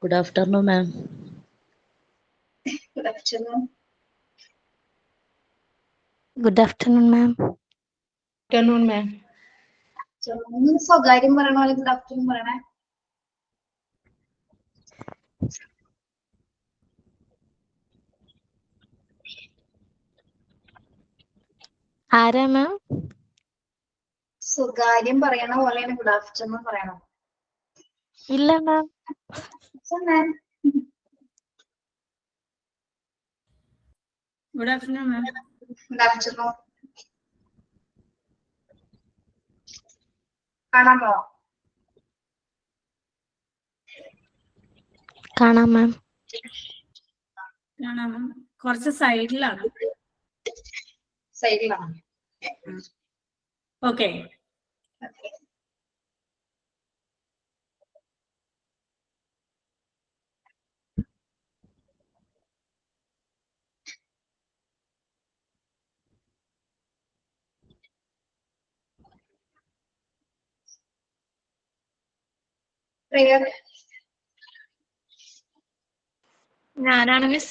Good afternoon, ma'am. Good afternoon. Good afternoon, ma'am. Afternoon, ma'am. ഒന്ന് സ്വകാര്യം പറയണ പോലെ ഗുഡ് ആഫ്റ്റർനൂൺ പറയണേ. ആരാ മാം? സ്വകാര്യം പറയണ പോലെയാണ് ഗുഡ് ആഫ്റ്റർനൂൺ പറയണം. ഇല്ല ma'am. Good afternoon, ma'am. Good afternoon. കാണാമോ? കാണാം മാം. കാണാം. കുറച്ച് സൈഡിലാണ്. സൈഡിലാണ്. ഓക്കെ. പ്രിയർ ഞാനാണ് മിസ്.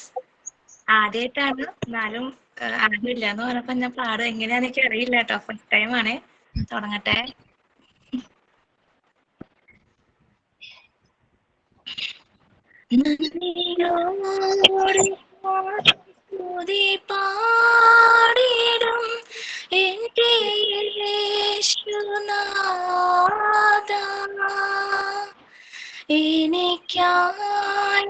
ആദ്യമായിട്ടാണ്, എന്നാലും ആരുമില്ല എന്ന് പറഞ്ഞപ്പോ ഞാൻ പാടും എങ്ങനെയാന്ന് എനിക്ക് അറിയില്ല കേട്ടോ. ഫസ്റ്റ് ടൈം ആണ്. തുടങ്ങട്ടെ. സ്തുതി പാടിടും എൻ്റെ യേശുനാഥാ, എനിക്കായി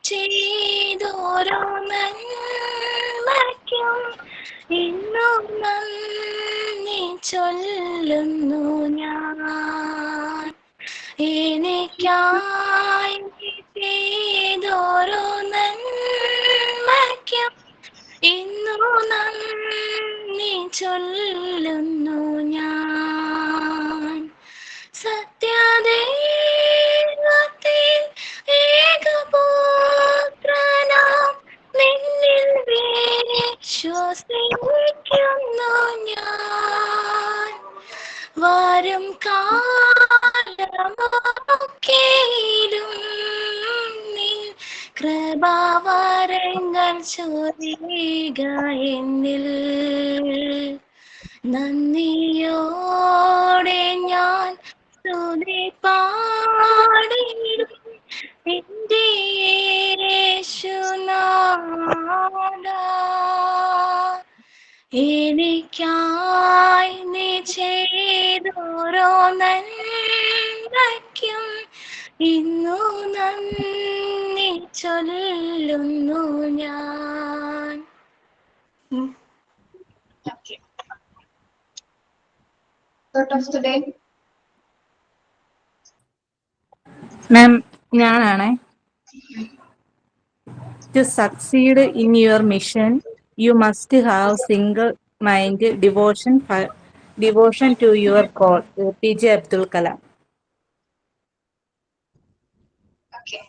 ചെയ്തോരോ നന്മയ്ക്കും ഇന്നും നന്ദി ചൊല്ലുന്നു ഞാൻ. എനിക്കായി ചെയ്തോരോ നന്മയ്ക്കും ഇന്നു നന്ദി ചൊല്ലുന്നു ഞാൻ. സത്യദൈവത്തിൽ ഏകപുത്രനാം നിന്നിൽ വിശ്വസിക്കുന്നു ഞാൻ. വരും കാലമൊക്കെയിലും നിൻ കൃപാവരങ്ങൾ ചൊരിയുക എന്നിൽ. നന്ദിയോടെ ഞാൻ സ്തുതി പാടിടും എൻ്റെ യേശുനാഥാ, എനിക്കായി നീ ചെയ്തോരോ നന്മയ്ക്കും ഇന്നു നന്ദി ചൊല്ലുന്നു ഞാൻ. Thought of today. Ma'am, ഞാനാണേ. To succeed in your mission, you must have single-mind devotion to your cause. APJ Abdul Kalam. Okay.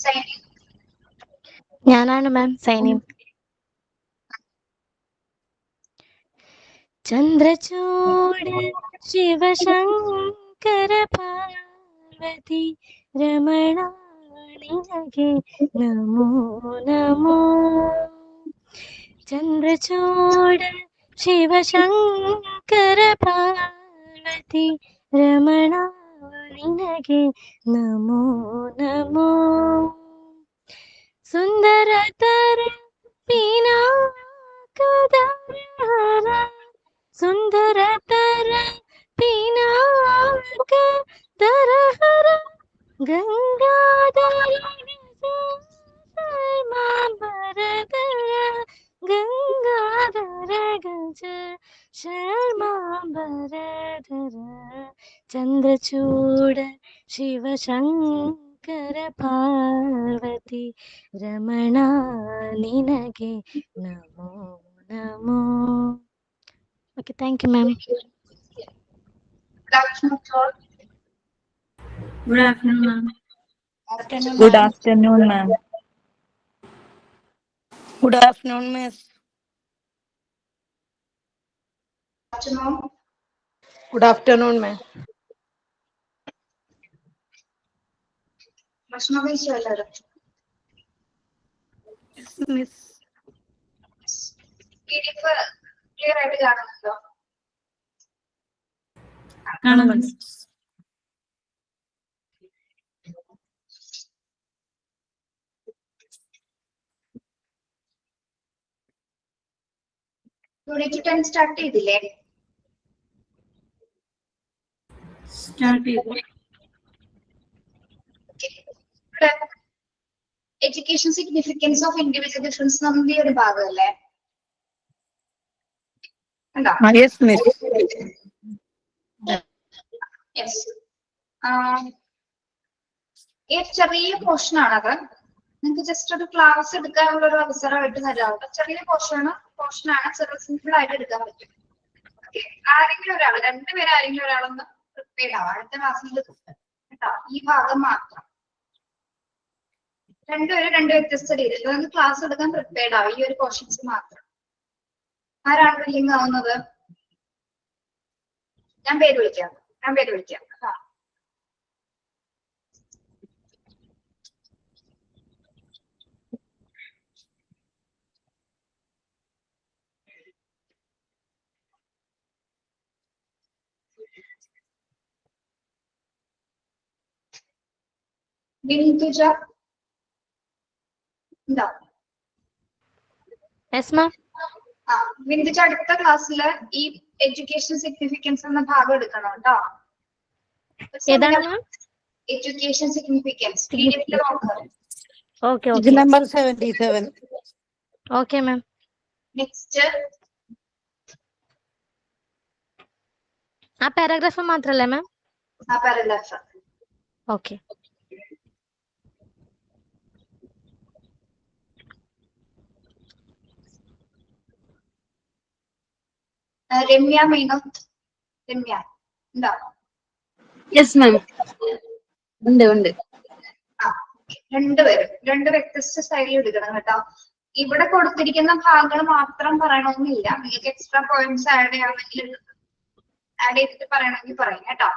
Signing. ഞാനാണ് മാം. സൈനിങ്. ചന്ദ്രചൂഡ് ശിവശങ്കര പാർവതി രമണ നിനಗೆ നമോ നമോ. ചന്ദ്രചൂഡ് ശിവശങ്കര പാർവതി രമണ നിനಗೆ നമോ നമോ. സുന്ദരതര പിനാകദരഹര സുന്ദരതര പിനാകദരഹര ഗംഗാധര ശർമാംബരധര ഗംഗാധര ഗജ ശർമാംബരധര. ചന്ദ്രചൂഡ ಶಿವಶಂಕರ ಪಾರ್ವತಿ ರಮಣ ನಿನಗೆ ನಮೋ ನಮೋ. Okay, thank you ma'am. Good afternoon, sir. Good afternoon, ma'am. Good afternoon, ma'am. Good afternoon, miss. Afternoon. Good afternoon, ma'am. ഭക്ഷണം കഴിച്ചോ എല്ലാവരും? Miss. PDF ക്ലിയർ ആയിട്ട് കാണുന്നുണ്ടോ? യൂണിറ്റ് 10 സ്റ്റാർട്ട് ചെയ്തില്ലേ? Education significance of individual difference നമ്മുടെ ഒരു ഭാഗമല്ലേ? ഉണ്ടോ? Yes, Miss. യെസ്. ചെറിയ പോർഷൻ ആണത്. നിങ്ങൾക്ക് ജസ്റ്റ് ഒരു ക്ലാസ് എടുക്കാനുള്ള ഒരു അവസരമായിട്ട് തരാവുന്ന ചെറിയ പോർഷനാണ്. ചെറിയ സിമ്പിൾ ആയിട്ട് എടുക്കാൻ പറ്റും. ആരെങ്കിലും ഒരാൾ, രണ്ടുപേരും ആരെങ്കിലും ഒരാളൊന്ന് പ്രിപ്പയർ ആവാം അടുത്ത ക്ലാസ്സിൽ കേട്ടോ. ഈ ഭാഗം മാത്രം രണ്ടുപേരും രണ്ട് വ്യത്യസ്ത രീതിയിൽ നിങ്ങൾക്ക് ക്ലാസ് എടുക്കാൻ പ്രിപ്പയർഡ് ആവും. ഈ ഒരു പോർഷൻസ് മാത്രം. ആരാണ് വില്ലിംഗ് ആവുന്നത്? ഞാൻ പേര് വിളിക്കാം. ബിന്ദുജ ഉണ്ടോ? യെസ് മാം. ബിന്ദുജ അടുത്ത ക്ലാസ്സില് ഈ എഡ്യൂക്കേഷൻ സിഗ്നിഫിക്കൻസ് എന്ന ഭാഗം എടുക്കണം കേട്ടോ. ഏതാണ് ma'am? Education significance. Okay Page number 77. Okay ma'am. Next ആ പാരാഗ്രാഫ് മാത്രല്ലേ മാം? ആ പാരഗ്രാഫ്. ഓക്കെ. രമ്യ മേനോത്ത്. രമ്യ ഉണ്ടോ? Yes ma'am. ഉണ്ട്. രണ്ടുപേരും രണ്ട് വ്യത്യസ്ത സ്റ്റൈലിൽ എടുക്കണം കേട്ടോ. ഇവിടെ കൊടുത്തിരിക്കുന്ന ഭാഗങ്ങൾ മാത്രം പറയണമെന്നില്ല. നിങ്ങൾക്ക് എക്സ്ട്രാ പോയിന്റ്സ് ആഡ് ചെയ്തിട്ട് പറയണമെങ്കിൽ പറയും കേട്ടോ.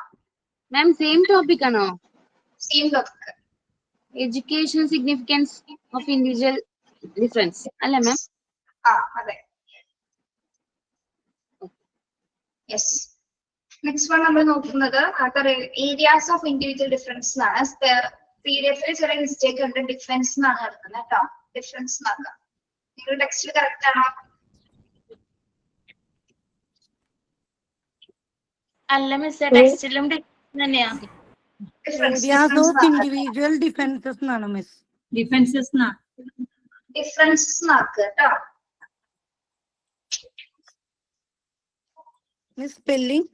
മാം സെയിം ടോപ്പിക് ആണോ? Same topic. Education significance of individual difference അല്ലേ മാം? അതെ. യെസ്. നെക്സ്റ്റ് വൺ നമ്മൾ നോക്കുന്നത് ഏരിയാസ് ഓഫ് ഇൻഡിവിജ്വൽ ഡിഫറൻസ് എന്നാണ്. PDF ചെറിയ മിസ്റ്റേക്ക് ഉണ്ട്. ഡിഫറൻസ് എന്നാണ് നടക്കുന്നത് കേട്ടോ. ഡിഫറൻസ് എന്നാക്കാം. നിങ്ങളുടെ ടെക്സ്റ്റിൽ കറക്റ്റ് ആണോ? അല്ല മിസ്, ടെക്സ്റ്റിലും തന്നെയാ. Areas of individual differences എന്നാണ് Miss. ഡിഫൻസസ് ഡിഫറൻസ് എന്നാക്കുക കേട്ടോ. Miss spelling.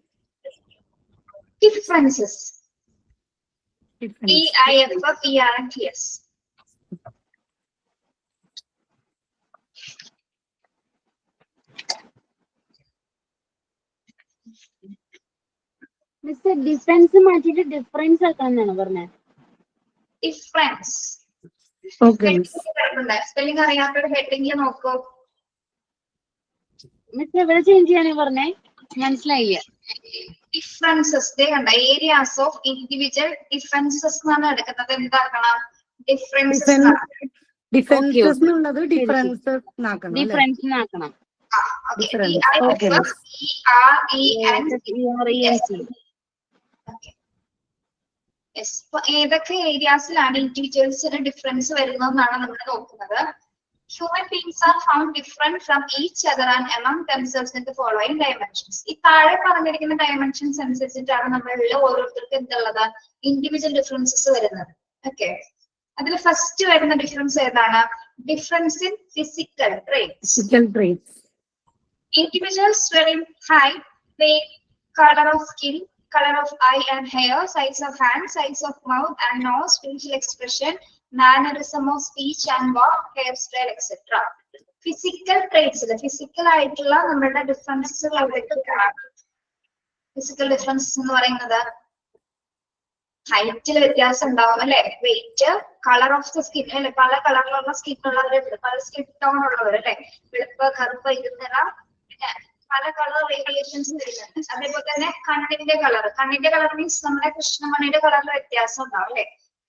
Differences. DIFFERENTS. Miss difference മാറ്റിട്ട് ഡിഫറൻസ് ആക്കാന്നാണ് പറഞ്ഞത്. ഡിഫറൻസ്. Okay. സ്പെല്ലിംഗ് അറിയാത്തൊരു ഹെഡിങ് നോക്കൂ. മിസ് എവിടെ ചേഞ്ച് ചെയ്യാനാ പറഞ്ഞേ? മനസ്സിലായില്ല. ഡിഫറൻസസ് കണ്ട ഏരിയാസ് ഓഫ് ഇൻഡിവിജ്വൽ ഡിഫറൻസസ് എന്നാണ് എടുക്കുന്നത്. എന്താക്കണം? ഡിഫറൻസസ്. Differences എന്നുള്ളത് differences എന്നാക്കണം അല്ലേ? ഡിഫറൻസ് ആക്കണം. ഏതൊക്കെ ഏരിയാസിലാണ് ഇൻഡിവിജ്വൽസിന് ഡിഫറൻസ് വരുന്നതെന്നാണ് നമ്മൾ നോക്കുന്നത്. Human beings are found different from each other and among themselves in the following dimensions. ഈ താഴെ പറഞ്ഞിരിക്കുന്ന ഡയമെൻഷൻസ് അനുസരിച്ചിട്ടാണ് നമ്മളിൽ ഓരോരുത്തർക്കും എന്തുള്ളത് ഇൻഡിവിജ്വൽ ഡിഫറൻസസ് വരുന്നത്. ഓക്കെ. അതിൽ ഫസ്റ്റ് വരുന്ന ഡിഫറൻസ് ഏതാണ്? Difference in physical traits. Individuals vary in height, weight, color of skin, color of eye and hair, size of hand, size of mouth and nose, facial expression, mannerism of speech and walk, hairstyle, etc. Physical traits, physical ആയിട്ടുള്ള നമ്മുടെ differences എവിടെയൊക്കെയാണ്? Physical differences എന്ന് പറയുന്നത് ഹൈറ്റിൽ വ്യത്യാസം ഉണ്ടാവും അല്ലെ, weight, colour of the skin അല്ലെ, പല കളറിലുള്ള സ്കിൻ ഉള്ളവരുണ്ട്, പല സ്കിൻ ടോൺ ഉള്ളവർ അല്ലെ, വെളുപ്പ്, കറുപ്പ്, ഇരുനിറ, പിന്നെ പല കളർ വേരിയേഷൻസ് വരുന്നുണ്ട്. അതേപോലെ തന്നെ കണ്ണിന്റെ കളർ മീൻസ് നമ്മുടെ കൃഷ്ണമണിയുടെ കളറിൽ വ്യത്യാസം ഉണ്ടാവും അല്ലെ.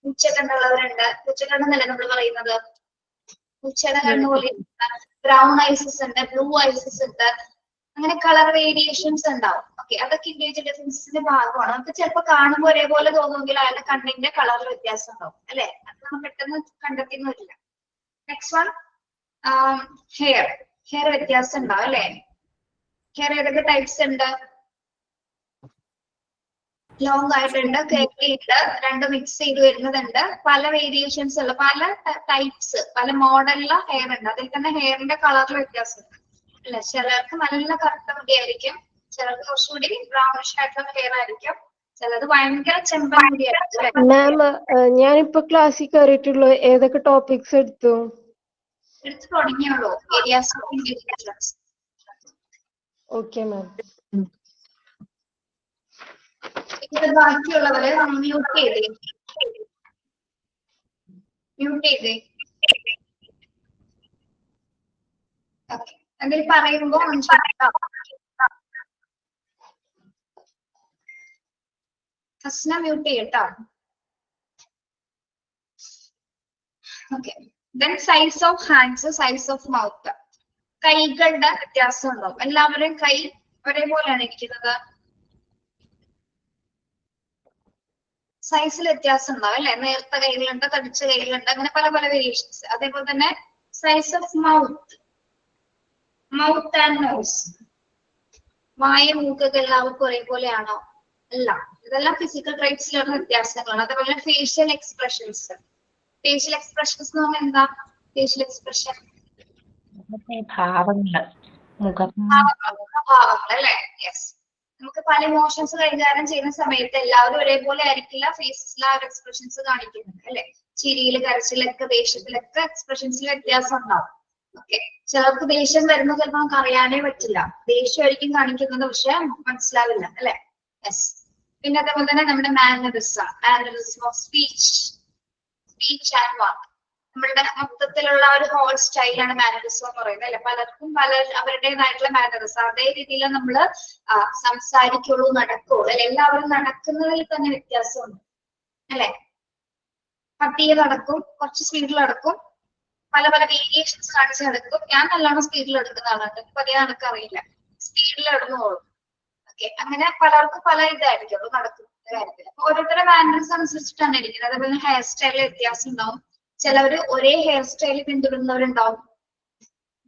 ഉച്ചക്കണ്ണുള്ളവരുണ്ട്. ഉച്ചക്കണ്ണെന്നല്ലേ നമ്മൾ പറയുന്നത്. ഉച്ചയുടെ കണ്ണ് പോലെ ബ്രൗൺ ഐസസ് ഉണ്ട്, ബ്ലൂ ഐസസ് ഉണ്ട്, അങ്ങനെ കളർ വേരിയേഷൻസ് ഉണ്ടാവും. ഓക്കെ, അതൊക്കെ ഇൻഡിവിജ്വൽ ഡിഫറൻസിന്റെ ഭാഗമാണ്. നമുക്ക് ചിലപ്പോൾ കാണുമ്പോൾ ഒരേപോലെ തോന്നുമെങ്കിൽ അയാളുടെ കണ്ണിന്റെ കളറിൽ വ്യത്യാസം ഉണ്ടാവും അല്ലെ, അത് നമ്മൾ പെട്ടെന്ന് കണ്ടെത്തിയെന്ന് വരില്ല. Next one hair. ഹെയർ വ്യത്യാസം ഉണ്ടാവും അല്ലെ. ഹെയർ ഏതൊക്കെ ടൈപ്സ് ഉണ്ട്? ലോങ് ആയിട്ടുണ്ട്, കേർലി ഉണ്ട്, രണ്ടും മിക്സ് ചെയ്ത് വരുന്നതുണ്ട്, പല വേരിയേഷൻസ് ഉള്ള പല ടൈപ്സ്, പല മോഡലിലുള്ള ഹെയർ ഉണ്ട്. അതിൽ തന്നെ ഹെയറിന്റെ കളറിൽ വ്യത്യാസം ഉണ്ട് അല്ലെ. ചിലർക്ക് നല്ല കറുത്ത മുടിയായിരിക്കും, ചിലർക്ക് കുറച്ചുകൂടി ബ്രൗണിഷ് ആയിട്ടുള്ള ഹെയർ ആയിരിക്കും, ചിലത് ഭയങ്കര ചെമ്പൻ മുടിയായിരിക്കും. മാം, ഞാനിപ്പോ ക്ലാസ്സിൽ കയറിയിട്ടുള്ളൂ. ഏതൊക്കെ ടോപ്പിക്സ് എടുത്തു തുടങ്ങിയുള്ളൂ? Areas of individuals. Okay ma'am. ബാക്കിയുള്ളവരെ മ്യൂട്ട് ചെയ്തേ, മ്യൂട്ട് ചെയ്തേ. ഓക്കെ, എന്തെങ്കിലും പറയുമ്പോ ഹസ്ന മ്യൂട്ട് ചെയ്യട്ടോ. Okay, then size of hands, size of mouth. കൈകളുടെ വ്യത്യാസം ഉണ്ടാവും. എല്ലാവരുടെയും കൈ ഒരേപോലെയാണ് ഇരിക്കുന്നത്, സൈസിൽ വ്യത്യാസം ഉണ്ടാവും അല്ലെ. നേർത്ത കൈകളുണ്ട്, തടിച്ച കൈകളുണ്ട്, അങ്ങനെ പല പല വേരിയേഷൻസ്. അതേപോലെ തന്നെ size of mouth, mouth and nose. വായ, മൂക്കൊക്കെ എല്ലാവർക്കും ഒരേപോലെയാണോ? അല്ല, ഇതെല്ലാം ഫിസിക്കൽ ട്രൈറ്റ്സിലുള്ള വ്യത്യാസങ്ങളാണ്. അതേപോലെ ഫേഷ്യൽ എക്സ്പ്രഷൻസ്. ഫേഷ്യൽ എക്സ്പ്രഷൻസ് എന്ന് പറഞ്ഞാൽ എന്താ? ഫേഷ്യൽ എക്സ്പ്രഷൻ ഭാവങ്ങൾ, ഭാവങ്ങൾ അല്ലെ. യെസ്, നമുക്ക് പല ഇമോഷൻസ് കൈകാര്യം ചെയ്യുന്ന സമയത്ത് എല്ലാവരും ഒരേപോലെ ആയിരിക്കില്ല ഫേസസിൽ ആ ഒരു എക്സ്പ്രഷൻസ് കാണിക്കുന്നത് അല്ലെ. ചിരിയിൽ, കരച്ചിലൊക്കെ, ദേഷ്യത്തിലൊക്കെ എക്സ്പ്രഷൻസിൽ വ്യത്യാസം ഉണ്ടാവും. ഓക്കെ, ചിലർക്ക് ദേഷ്യം വരുന്നത് ചിലപ്പോൾ നമുക്ക് അറിയാനേ പറ്റില്ല. ദേഷ്യമായിരിക്കും കാണിക്കുന്നത്, പക്ഷെ മനസ്സിലാവില്ല അല്ലെ. യെസ്, പിന്നെ അതേപോലെ തന്നെ നമ്മുടെ mannerism, mannerism of speech, speech and walk. നമ്മളുടെ മൊത്തത്തിലുള്ള ഒരു ഹോൾ സ്റ്റൈലാണ് മാനറിസം എന്ന് പറയുന്നത് അല്ലെ. പലർക്കും പല അവരുടേതായിട്ടുള്ള മാനറിസം, അതേ രീതിയിൽ നമ്മൾ സംസാരിക്കുള്ളൂ, നടക്കുള്ളൂ അല്ലെ. എല്ലാവരും നടക്കുന്നതിൽ തന്നെ വ്യത്യാസമുണ്ട് അല്ലെ. പട്ടിയെ നടക്കും, കുറച്ച് സ്പീഡിൽ നടക്കും, പല പല വേരിയേഷൻസ് കാണിച്ച് നടക്കും. ഞാൻ നല്ലോണം സ്പീഡിൽ എടുക്കുന്ന ആളാണ്, പതിയെ നടക്കറിയില്ല, സ്പീഡിൽ നടന്നോളും. ഓക്കെ, അങ്ങനെ പലർക്കും പല ഇതായിരിക്കുള്ളൂ നടക്കുന്ന കാര്യത്തിൽ. അപ്പൊ ഓരോരുത്തരുടെ മാനറിസം അനുസരിച്ചിട്ടാണ് ഇരിക്കുന്നത്. അതേപോലെ ഹെയർ സ്റ്റൈലിൽ വ്യത്യാസം ഉണ്ടാവും. ചിലവര് ഒരേ ഹെയർ സ്റ്റൈൽ പിന്തുടരുന്നവരുണ്ടാവും,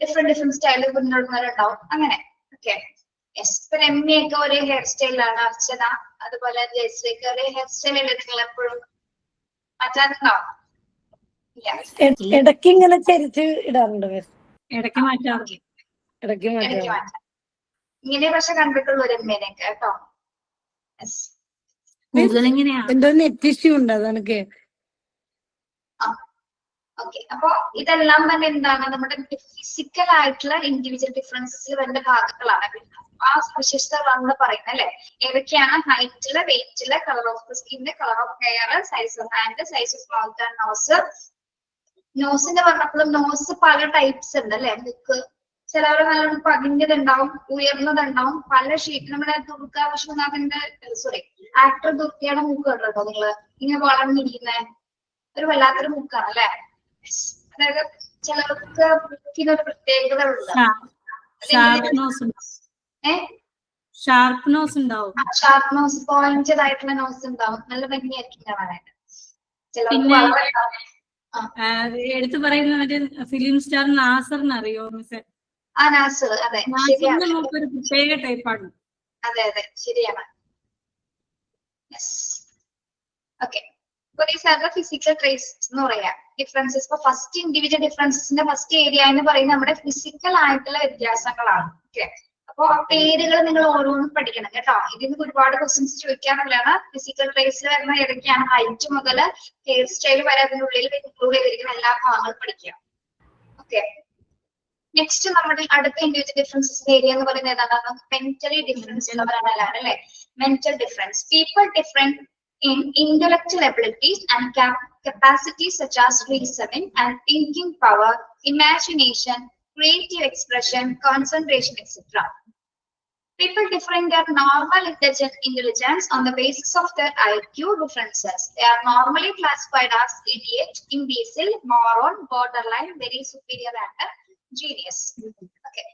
ഡിഫറെന്റ് സ്റ്റൈലിൽ പിന്തുടരുന്നവരുണ്ടാവും, അങ്ങനെ. ഓക്കെ, യെസ്, ഇപ്പൊ രമ്യയൊക്കെ ഒരേ ഹെയർ സ്റ്റൈലാണ്, അർച്ചന അതുപോലെ ജയശ്രീക്ക് ഒരേ ഹെയർ സ്റ്റൈലല്ലേ നിങ്ങൾ എപ്പോഴും? മാറ്റാറുണ്ടോ? ഇടയ്ക്ക് ഇങ്ങനെ ചരിച്ച് ഇടാറുണ്ട് മിസ്. ഇടയ്ക്ക് മാറ്റാറുണ്ട്. ഇടയ്ക്ക് ഇടയ്ക്ക് മാറ്റാം. മാറ്റാം. ഇങ്ങനെ പക്ഷെ കണ്ടിട്ടുള്ളൂ രമ്യനൊക്കെ കേട്ടോ. യെസ്, കൂടുതൽ എങ്ങനെയാ? എന്തോ നെറ്റ് ഇഷ്യൂ ഉണ്ട്, അതെനിക്ക്. ഓക്കെ, അപ്പൊ ഇതെല്ലാം തന്നെ എന്താണ്? നമ്മുടെ ഫിസിക്കൽ ആയിട്ടുള്ള ഇൻഡിവിജ്വൽ ഡിഫറൻസസിൽ വരുന്ന ഭാഗങ്ങളാണ്. ആ സവിശേഷതകളാണ് പറയുന്നത് അല്ലെ. ഏതൊക്കെയാണ്? ഹൈറ്റില്, വെയിറ്റില്, colour of the skin, colour of hair, size of hand, size of mouth and nose. നോസിന്റെ പറഞ്ഞപ്പോഴും നോസ് പല ടൈപ്സ് ഉണ്ട് അല്ലെ. മുക്ക് ചിലവർ നല്ലോണം പതിഞ്ഞതുണ്ടാവും, ഉയർന്നതുണ്ടാവും, പല ഷേപ്പ്. നമ്മുടെ ദുർഗ വിശ്വനാഥന്റെ ആക്ടർ ദുർഗയുടെ മൂക്ക് കണ്ടോ നിങ്ങള്? ഇങ്ങനെ വളർന്നിരിക്കുന്ന ഒരു വല്ലാത്തൊരു മൂക്കാണ് അല്ലെ. അതായത് ചിലർക്ക് മൂക്കിനൊരു പ്രത്യേകത ഉണ്ട്. ഷാർപ്പ് നോസ് ഉണ്ടാവും. ഷാർപ്പ് നോസ്, പോയിന്റഡ് ആയിട്ടുള്ള നോസ് ഉണ്ടാവും, നല്ല ഭംഗിയായിരിക്കും കാണാനായിട്ട്. പിന്നെ എടുത്തു പറയുന്ന മറ്റേ ഫിലിം സ്റ്റാർ നാസറിന് അറിയോ മിസ്? ആ, നാസർ, അതെ, നാസറിന്റെ മൂക്ക് ഒരു പ്രത്യേക ടൈപ്പാണ്. അതെ അതെ, ശരിയാണ്. Okay, these are the physical traits എന്ന് പറയാം. ഡിഫറൻസസ്. ഇപ്പൊ ഫസ്റ്റ് ഇൻഡിവിജ്വൽ ഡിഫറൻസസിന്റെ ഫസ്റ്റ് ഏരിയ എന്ന് പറയുന്നത് നമ്മുടെ ഫിസിക്കൽ ആയിട്ടുള്ള വ്യത്യാസങ്ങളാണ്. ഓക്കെ, അപ്പൊ ആ പേരുകൾ നിങ്ങൾ ഓരോന്നും പഠിക്കണം കേട്ടോ. ഇതിന് ഒരുപാട് ക്വസ്റ്റ്യൻസ് ചോദിക്കാനുള്ളതാണ്. ഫിസിക്കൽ ട്രേറ്റ്സ് വരുന്ന ഏതൊക്കെയാണ്? ഹൈറ്റ് മുതൽ ഹെയർ സ്റ്റൈൽ വരെ അതിനുള്ളിൽ ഇൻക്ലൂഡ് ചെയ്തിരിക്കുന്ന എല്ലാ ഭാഗങ്ങളും പഠിക്കുക. ഓക്കെ, നെക്സ്റ്റ് നമ്മുടെ അടുത്ത ഇൻഡിവിജ്വൽ ഡിഫറൻസസ് ഏരിയ എന്ന് പറയുന്നത് ഏതാണ്? മെന്റലി ഡിഫറൻസ് ഉള്ളവരാണ് എല്ലാവരും അല്ലെ. Mental difference. People different in intellectual abilities and capacities such as reasoning and thinking power, imagination, creative expression, concentration, etc. People differ in their normal intelligence on the basis of their IQ differences. They are normally classified as idiot, imbecile, moron, borderline, very superior, and genius. Okay.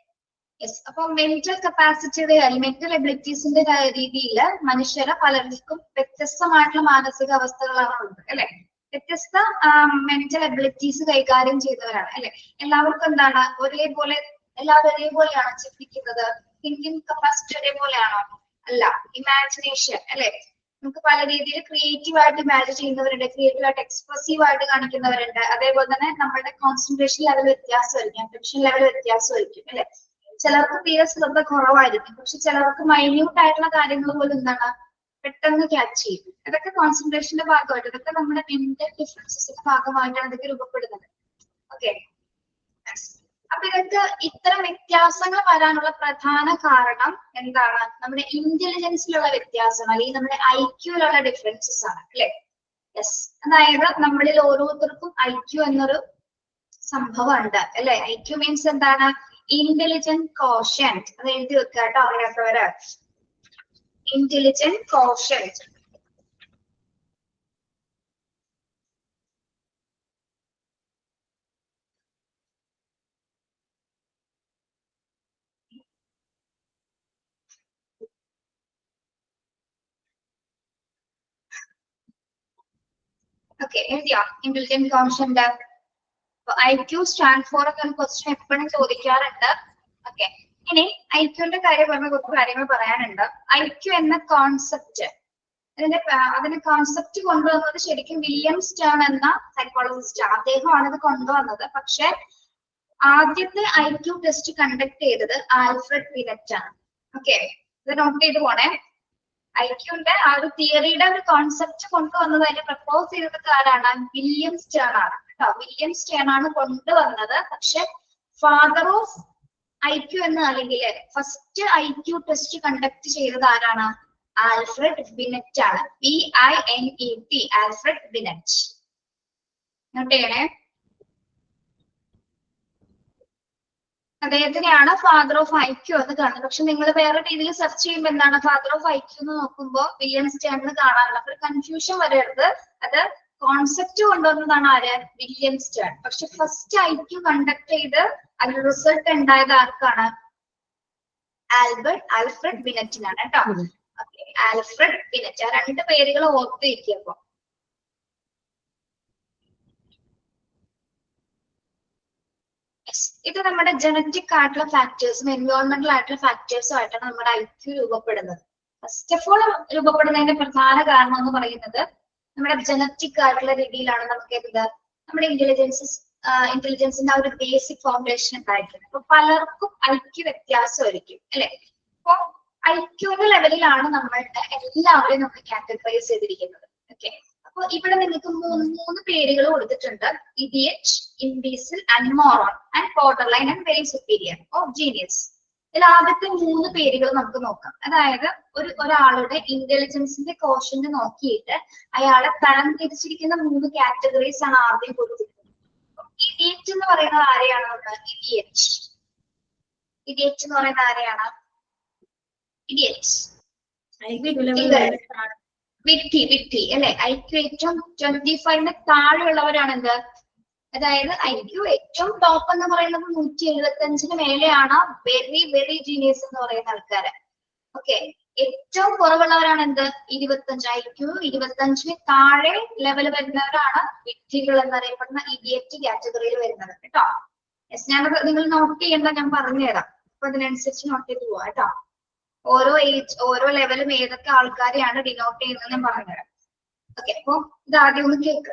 Yes. അപ്പോൾ mental കപ്പാസിറ്റിയുടെ mental എബിലിറ്റീസിന്റെ രീതിയിൽ മനുഷ്യരെ പലർക്കും വ്യത്യസ്തമായിട്ടുള്ള മാനസിക അവസ്ഥകളാണ് ഉള്ളത് അല്ലെ. വ്യത്യസ്ത mental abilities കൈകാര്യം ചെയ്തവരാണ് അല്ലെ. എല്ലാവർക്കും എന്താണ് ഒരേപോലെ, എല്ലാവരും ഒരേപോലെയാണോ ചിന്തിക്കുന്നത്? തിങ്കിങ് കപ്പാസിറ്റി ഒരേപോലെയാണോ? അല്ല. ഇമാജിനേഷൻ അല്ലെ, നമുക്ക് പല രീതിയിൽ ക്രിയേറ്റീവ് ആയിട്ട് ഇമാജിൻ ചെയ്യുന്നവരുണ്ട്, ക്രിയേറ്റീവ് ആയിട്ട് എക്സ്പ്രസീവ് ആയിട്ട് കാണിക്കുന്നവരുണ്ട്. അതേപോലെ തന്നെ നമ്മുടെ കോൺസെൻട്രേഷൻ ലെവൽ വ്യത്യാസമായിരിക്കും, അറ്റൻഷൻ ലെവൽ വ്യത്യാസമായിരിക്കും അല്ലെ. ചിലർക്ക് തീരെ ശ്രദ്ധ കുറവായിരിക്കും, പക്ഷെ ചിലർക്ക് മൈന്യൂട്ട് ആയിട്ടുള്ള കാര്യങ്ങൾ പോലും എന്താണ് പെട്ടെന്ന് ക്യാച്ച് ചെയ്യും. ഇതൊക്കെ കോൺസെൻട്രേഷന്റെ ഭാഗമായിട്ട്, ഇതൊക്കെ നമ്മുടെ മെന്റൽ ഡിഫറൻസസിന്റെ ഭാഗമായിട്ടാണ് ഇതൊക്കെ രൂപപ്പെടുന്നത്. ഓക്കെ. അപ്പൊ ഇതൊക്കെ ഇത്തരം വ്യത്യാസങ്ങൾ വരാനുള്ള പ്രധാന കാരണം എന്താണ്? നമ്മുടെ ഇന്റലിജൻസിലുള്ള വ്യത്യാസം അല്ലെങ്കിൽ നമ്മുടെ ഐക്യൂലുള്ള ഡിഫറൻസസ് ആണ് അല്ലെ. യെസ്. അതായത് നമ്മളിൽ ഓരോരുത്തർക്കും ഐക്യു എന്നൊരു സംഭവം ഉണ്ട് അല്ലെ. ഐക്യു മീൻസ് എന്താണ്? Intelligent quotient. അത് എഴുതി വെക്കുക കേട്ടോ അറിയാത്തവര്. Intelligent quotient. ഓക്കെ, എഴുതിയോ intelligent quotient? IQ stand for എന്നൊരു ക്വസ്റ്റ്യൻ എപ്പോഴും ചോദിക്കാറുണ്ട്. ഓക്കെ. ഇനി ഐക്യുവിന്റെ കാര്യം പറഞ്ഞ കുറച്ച് കാര്യങ്ങൾ പറയാനുണ്ട്. ഐക്യു എന്ന കോൺസെപ്റ്റ്, അതിന്റെ കോൺസെപ്റ്റ് കൊണ്ടുവന്നത് ശരിക്കും വില്യം സ്റ്റേൺ എന്ന സൈക്കോളജിസ്റ്റ് ആണ്. അദ്ദേഹമാണ് ഇത് കൊണ്ടുവന്നത്. പക്ഷെ ആദ്യത്തെ IQ ടെസ്റ്റ് കണ്ടക്ട് ചെയ്തത് ആൽഫ്രഡ് ബിനെറ്റ് ആണ്. ഓക്കെ, ഇത് നോട്ട് ചെയ്ത് പോണേ. ഐക്യുവിന്റെ ആ ഒരു തിയറിയുടെ ഒരു കോൺസെപ്റ്റ് കൊണ്ടുവന്നത്, അതിനെ പ്രപ്പോസ് ചെയ്തത് ആരാണ്? വില്യം സ്റ്റേൺ ആണ്. വില്യം സ്റ്റേൺ ആണ് കൊണ്ടുവന്നത്. പക്ഷെ ഫാദർ ഓഫ് IQ എന്ന് അല്ലെങ്കിൽ ഫസ്റ്റ് IQ ടെസ്റ്റ് കണ്ടക്ട് ചെയ്തത് ആരാണ്? ആൽഫ്രഡ് ബിനെറ്റ് ആണ്. BINET, Alfred Binet. നോട്ട് ചെയ്യണേ. അദ്ദേഹത്തിനെയാണ് ഫാദർ ഓഫ് IQ എന്ന് കാണുന്നത്. പക്ഷെ നിങ്ങൾ വേറെ രീതിയിൽ സെർച്ച് ചെയ്യുമ്പോൾ എന്താണ് ഫാദർ ഓഫ് IQ എന്ന് നോക്കുമ്പോൾ വില്യം സ്റ്റേണിന് കാണാറുണ്ട്. അപ്പൊ കൺഫ്യൂഷൻ വരരുത്. അത് കോൺസെപ്റ്റ് കൊണ്ടുവന്നതാണ് ആര്? William Stern. പക്ഷെ ഫസ്റ്റ് IQ കണ്ടക്ട് ചെയ്ത് അതിന്റെ റിസൾട്ട് ഉണ്ടായത് ആർക്കാണ്? ആൽഫ്രഡ് ബിനെറ്റിനാണ് കേട്ടോ. Alfred Binet. ആ രണ്ട് പേരുകൾ ഓർത്ത് വയ്ക്കുമ്പോ ഇത് നമ്മുടെ ജനറ്റിക് ആയിട്ടുള്ള ഫാക്ടേഴ്സും എൻവയോൺമെന്റൽ ആയിട്ടുള്ള ഫാക്ടേഴ്സും ആയിട്ടാണ് നമ്മുടെ IQ രൂപപ്പെടുന്നത്. ഫസ്റ്റ് ഓഫ് ഓൾ രൂപപ്പെടുന്നതിന്റെ പ്രധാന കാരണം എന്ന് പറയുന്നത് നമ്മുടെ ജനറ്റിക് ആയിട്ടുള്ള രീതിയിലാണ് നമുക്ക് എന്ത് നമ്മുടെ ഇന്റലിജൻസിന്റെ ആ ഒരു ബേസിക് ഫൗണ്ടേഷൻ ഉണ്ടായിരിക്കുന്നത്. അപ്പൊ പലർക്കും IQ വ്യത്യാസമായിരിക്കും അല്ലെ. അപ്പൊ IQന്റെ ലെവലിലാണ് നമ്മളുടെ എല്ലാവരെയും നമ്മൾ കാറ്റഗറൈസ് ചെയ്തിരിക്കുന്നത്. ഓക്കെ. അപ്പൊ ഇവിടെ നിങ്ങൾക്ക് മൂന്ന് പേരുകൾ കൊടുത്തിട്ടുണ്ട്. Idiot, imbecile and moron and borderline and very superior or genius. ഇതിൽ ആദ്യത്തെ മൂന്ന് പേരുകൾ നമുക്ക് നോക്കാം. അതായത് ഒരാളുടെ ഇന്റലിജൻസിന്റെ കോഷ്യന്റ് നോക്കിയിട്ട് അയാളെ തരംതിരിച്ചിരിക്കുന്ന മൂന്ന് കാറ്റഗറീസ് ആണ് ആദ്യം കൊടുത്തിരിക്കുന്നത്. ഇഡിയറ്റ് എന്ന് പറയുന്നത് ആരെയാണ്? ഇഡിയറ്റ് എന്ന് പറയുന്നത് ആരെയാണ്? ഇഡിയറ്റ് വിട്ടി അല്ലെ. IQ ഏറ്റവും 25 താഴെയുള്ളവരാണ് എന്ത്? അതായത് IQ ഏറ്റവും ടോപ്പ് എന്ന് പറയുന്നത് 175 മേലെയാണ് വെരി വെരി ജീനിയസ് എന്ന് പറയുന്ന ആൾക്കാര്. ഓക്കെ. ഏറ്റവും കുറവുള്ളവരാണ് എന്ത്? 25. IQ 25 താഴെ ലെവൽ വരുന്നവരാണ് വിട്ടികൾ എന്നറിയപ്പെടുന്ന ഇഡിയറ്റ് കാറ്റഗറിയിൽ വരുന്നത് കേട്ടോ. യെസ്, ഞാനത് നിങ്ങൾ നോട്ട് ചെയ്യേണ്ട, ഞാൻ പറഞ്ഞുതരാം. അപ്പൊ അതിനനുസരിച്ച് നോട്ട് ചെയ്ത് പോവാ കേട്ടോ. ഓരോ ഏജ് ഓരോ ലെവലും ഏതൊക്കെ ആൾക്കാരെയാണ് ഡിനോട്ട് ചെയ്യുന്നത് ഞാൻ പറഞ്ഞുതരാം. ഓക്കെ. അപ്പൊ ഇത് ആദ്യം ഒന്ന് കേക്ക്.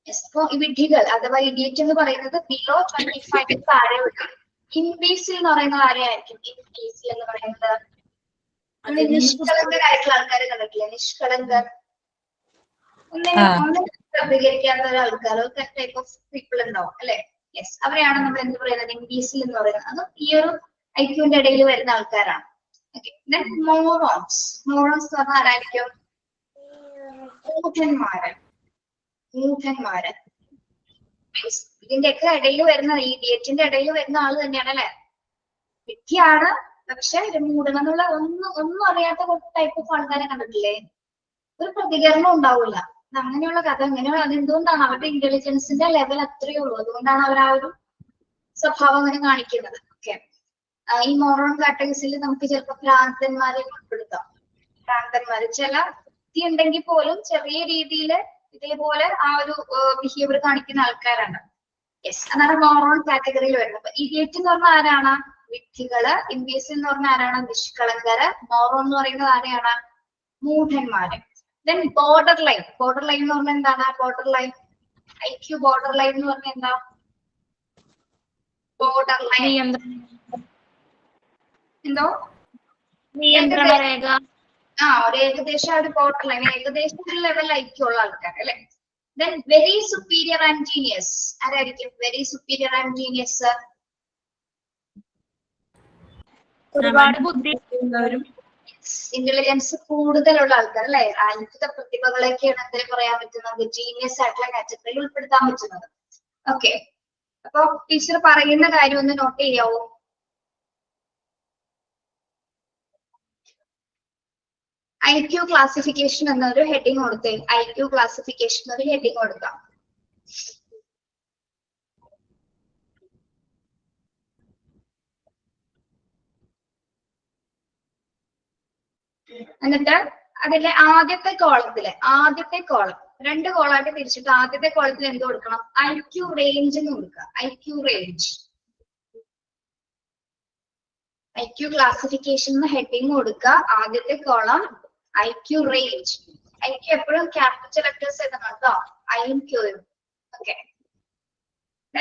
അപ്പൊ ഈ വിഡ്ഢികൾ അഥവാ ഇഡിയറ്റ് എന്ന് പറയുന്നത് ബിലോ 25 താഴെ വിട്ടു. ഇംബീസിൽ എന്ന് പറയുന്നത് ആരെയായിരിക്കും? ഇംബീസിൽ എന്ന് പറയുന്നത് നിഷ്കളങ്കരായിട്ടുള്ള ആൾക്കാർ കണ്ടിട്ടില്ലേ? നിഷ്കളങ്കർ, ഒന്നും പ്രതികരിക്കാത്ത ആൾക്കാർ, ടൈപ്പ് ഓഫ് പീപ്പിൾ ഉണ്ടാവും അല്ലെ. യെസ്, അവരെയാണ് നമ്മൾ എന്ത് പറയുന്നത്? ഇംബീസിൽ എന്ന് പറയുന്നത്. അത് ഈ ഒരു IQന്റെ ഇടയിൽ വരുന്ന ആൾക്കാരാണ്. ഓക്കെ. മോറോൺസ് എന്ന് പറഞ്ഞാൽ ആരായിരിക്കും? മൂഢന്മാര്. ഇതിന്റെ ഒക്കെ ഇടയിൽ വരുന്ന, ഇഡിയറ്റിന്റെ ഇടയിൽ വരുന്ന ആള് തന്നെയാണ് അല്ലെ. വിദ്യയാണ്, പക്ഷെ മൂടണം എന്നുള്ള ഒന്നും അറിയാത്ത ടൈപ്പ് ഓഫ് ആൾക്കാരെ കണ്ടിട്ടില്ലേ? ഒരു പ്രതികരണം ഉണ്ടാവില്ല. അങ്ങനെയുള്ള കഥ അങ്ങനെയുള്ള അതെന്തുകൊണ്ടാണ്? അവരുടെ ഇന്റലിജൻസിന്റെ ലെവൽ അത്രയേ ഉള്ളൂ. അതുകൊണ്ടാണ് അവർ ആ ഒരു സ്വഭാവം അങ്ങനെ കാണിക്കുന്നത്. ഓക്കെ, ഈ മോറോൺ കാറ്റഗറീസിൽ നമുക്ക് ചിലപ്പോൾ ഭ്രാന്തന്മാരെ ഉൾപ്പെടുത്താം. ഭ്രാന്തന്മാര് ചില ബുദ്ധി ഉണ്ടെങ്കിൽ പോലും ചെറിയ രീതിയിൽ ഇതേപോലെ ആ ഒരു ബിഹേവിയർ കാണിക്കുന്ന ആൾക്കാരാണ്. യെസ്, അതാണ് മോറോൺ കാറ്റഗറിയിൽ വരുന്നത്. അപ്പൊ ഇഡിയറ്റ് എന്ന് പറഞ്ഞാൽ ആരാണ്? വിഡ്ഢികള്. ഇംബീസിൽ എന്ന് പറഞ്ഞാൽ ആരാണ്? നിഷ്കളങ്കര്. മോറോൺ എന്ന് പറയുന്നത് ആരെയാണ്? മൂഢന്മാര്. Then border line. Border line എന്ന് പറഞ്ഞാൽ എന്താണ്? Border line IQ border line എന്ന് പറഞ്ഞാൽ എന്താ? ബോർഡർ ലൈൻ എന്തോ നിയന്ത്രണ രേഖ. ഒരു ഏകദേശം ഒരു ബോർഡർ ലൈൻ, ഏകദേശം ഒരു ലെവൽ IQ ഉള്ള ആൾക്കാർ അല്ലെ. Then very superior and genius. ആരായിരിക്കും വെരി സുപ്പീരിയർ ആൻഡ് ജീനിയസ്? ഒരുപാട് ബുദ്ധി ഇന്റലിജൻസ് കൂടുതലുള്ള ആൾക്കാർ അല്ലെ. അത്ഭുത പ്രതിഭകളൊക്കെയാണ് എന്തിനു പറയാൻ പറ്റുന്നത്? ജീനിയസ് ആയിട്ടുള്ള കാറ്റഗറിയിൽ ഉൾപ്പെടുത്താൻ പറ്റുന്നത്. ഓക്കെ, അപ്പൊ ടീച്ചർ പറയുന്ന കാര്യം ഒന്ന് നോട്ട് ചെയ്യാവോ? IQ ക്ലാസിഫിക്കേഷൻ എന്നൊരു ഹെഡിങ് കൊടുത്തേ. IQ ക്ലാസിഫിക്കേഷൻ ഒരു ഹെഡിങ് കൊടുക്കാം. എന്നിട്ട് അതിലെ ആദ്യത്തെ കോളം 2 കോളായിട്ട് തിരിച്ചിട്ട് ആദ്യത്തെ കോളത്തിൽ എന്ത് കൊടുക്കണം? IQ റേഞ്ച് എന്ന് കൊടുക്കുക. IQ റേഞ്ച്, IQ ക്ലാസിഫിക്കേഷൻ എന്ന ഹെഡിങ് കൊടുക്കുക. ആദ്യത്തെ കോളം IQ റേഞ്ച്. IQ എപ്പോഴും ക്യാപിറ്റൽ ലെറ്റേഴ്സ് എഴുതണം കേട്ടോ, IQ. ഓക്കെ,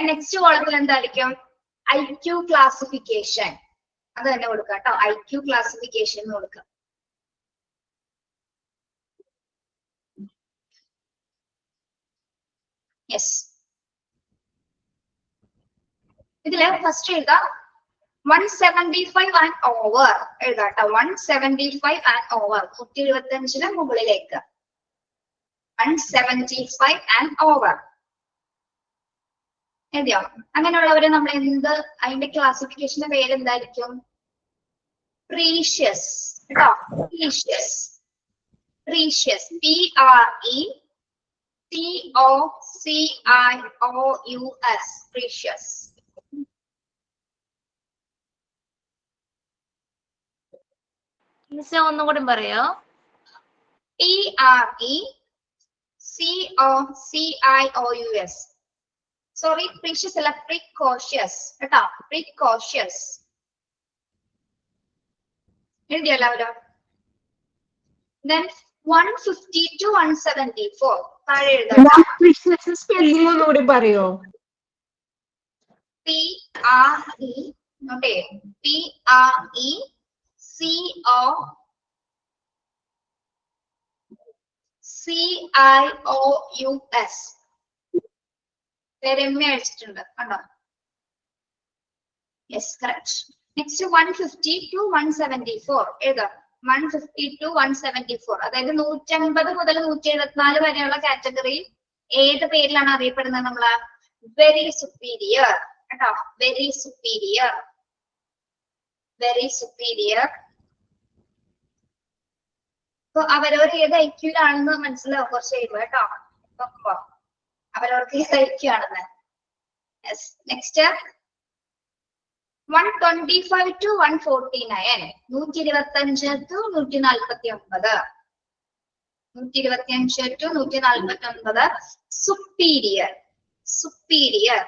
നെക്സ്റ്റ് കോളത്തിൽ എന്തായിരിക്കും? IQ ക്ലാസിഫിക്കേഷൻ, അത് തന്നെ കൊടുക്കുക കേട്ടോ. IQ ക്ലാസിഫിക്കേഷൻ എന്ന് കൊടുക്കുക. യെസ്, ഇതില് ഫസ്റ്റ് എഴുതാം 175 ആൻഡ് ഓവർ എഴുതാട്ടോ. 175 ആൻഡ് ഓവർ, 175 മുകളിലേക്ക്. 175 ആൻഡ് ഓവർ എഴുതിയോ? അങ്ങനെയുള്ളവരെ നമ്മൾ എന്ത്, അതിന്റെ ക്ലാസിഫിക്കേഷന്റെ പേര് എന്തായിരിക്കും? പ്രീഷ്യസ് കേട്ടോ. Precious, precious, PRECIOUS, precious. Miss ഒന്നുകൂടി പറയോ? PRECIOUS. സോറി, പ്രീഷ്യസ് അല്ല, പ്രിക്കോഷ്യസ് കേട്ടോ. പ്രിക്കോഷ്യസ് എഴുതിയോ എല്ലാവരും? Then 150 to 174 താഴെ എഴുതാം. സ്പെല്ലിംഗ് ഒന്നുകൂടി പറയോ? PRE നോട്ടേ, PRECIOUS. രമ്യ അടിച്ചിട്ടുണ്ട് കണ്ടോ? Yes, correct. നെക്സ്റ്റ് 150 to 174 എഴുതാം. 150 to 174, അതായത് 150 മുതൽ 174 വരെയുള്ള കാറ്റഗറി ഏത് പേരിലാണ് അറിയപ്പെടുന്നത്? നമ്മള് വെരി സുപ്പീരിയർ കേട്ടോ. Very superior, very superior. അപ്പൊ അവരവർ ഏത് ഐക്യൂലാണെന്ന് മനസ്സിലാവും കുറച്ച് കഴിയുമ്പോ കേട്ടോ. അവരവർക്ക് ഏത് ഐക്യൂ ആണെന്ന്. Next 125 to 149, 125 to 149, 125 to 149. Superior, superior,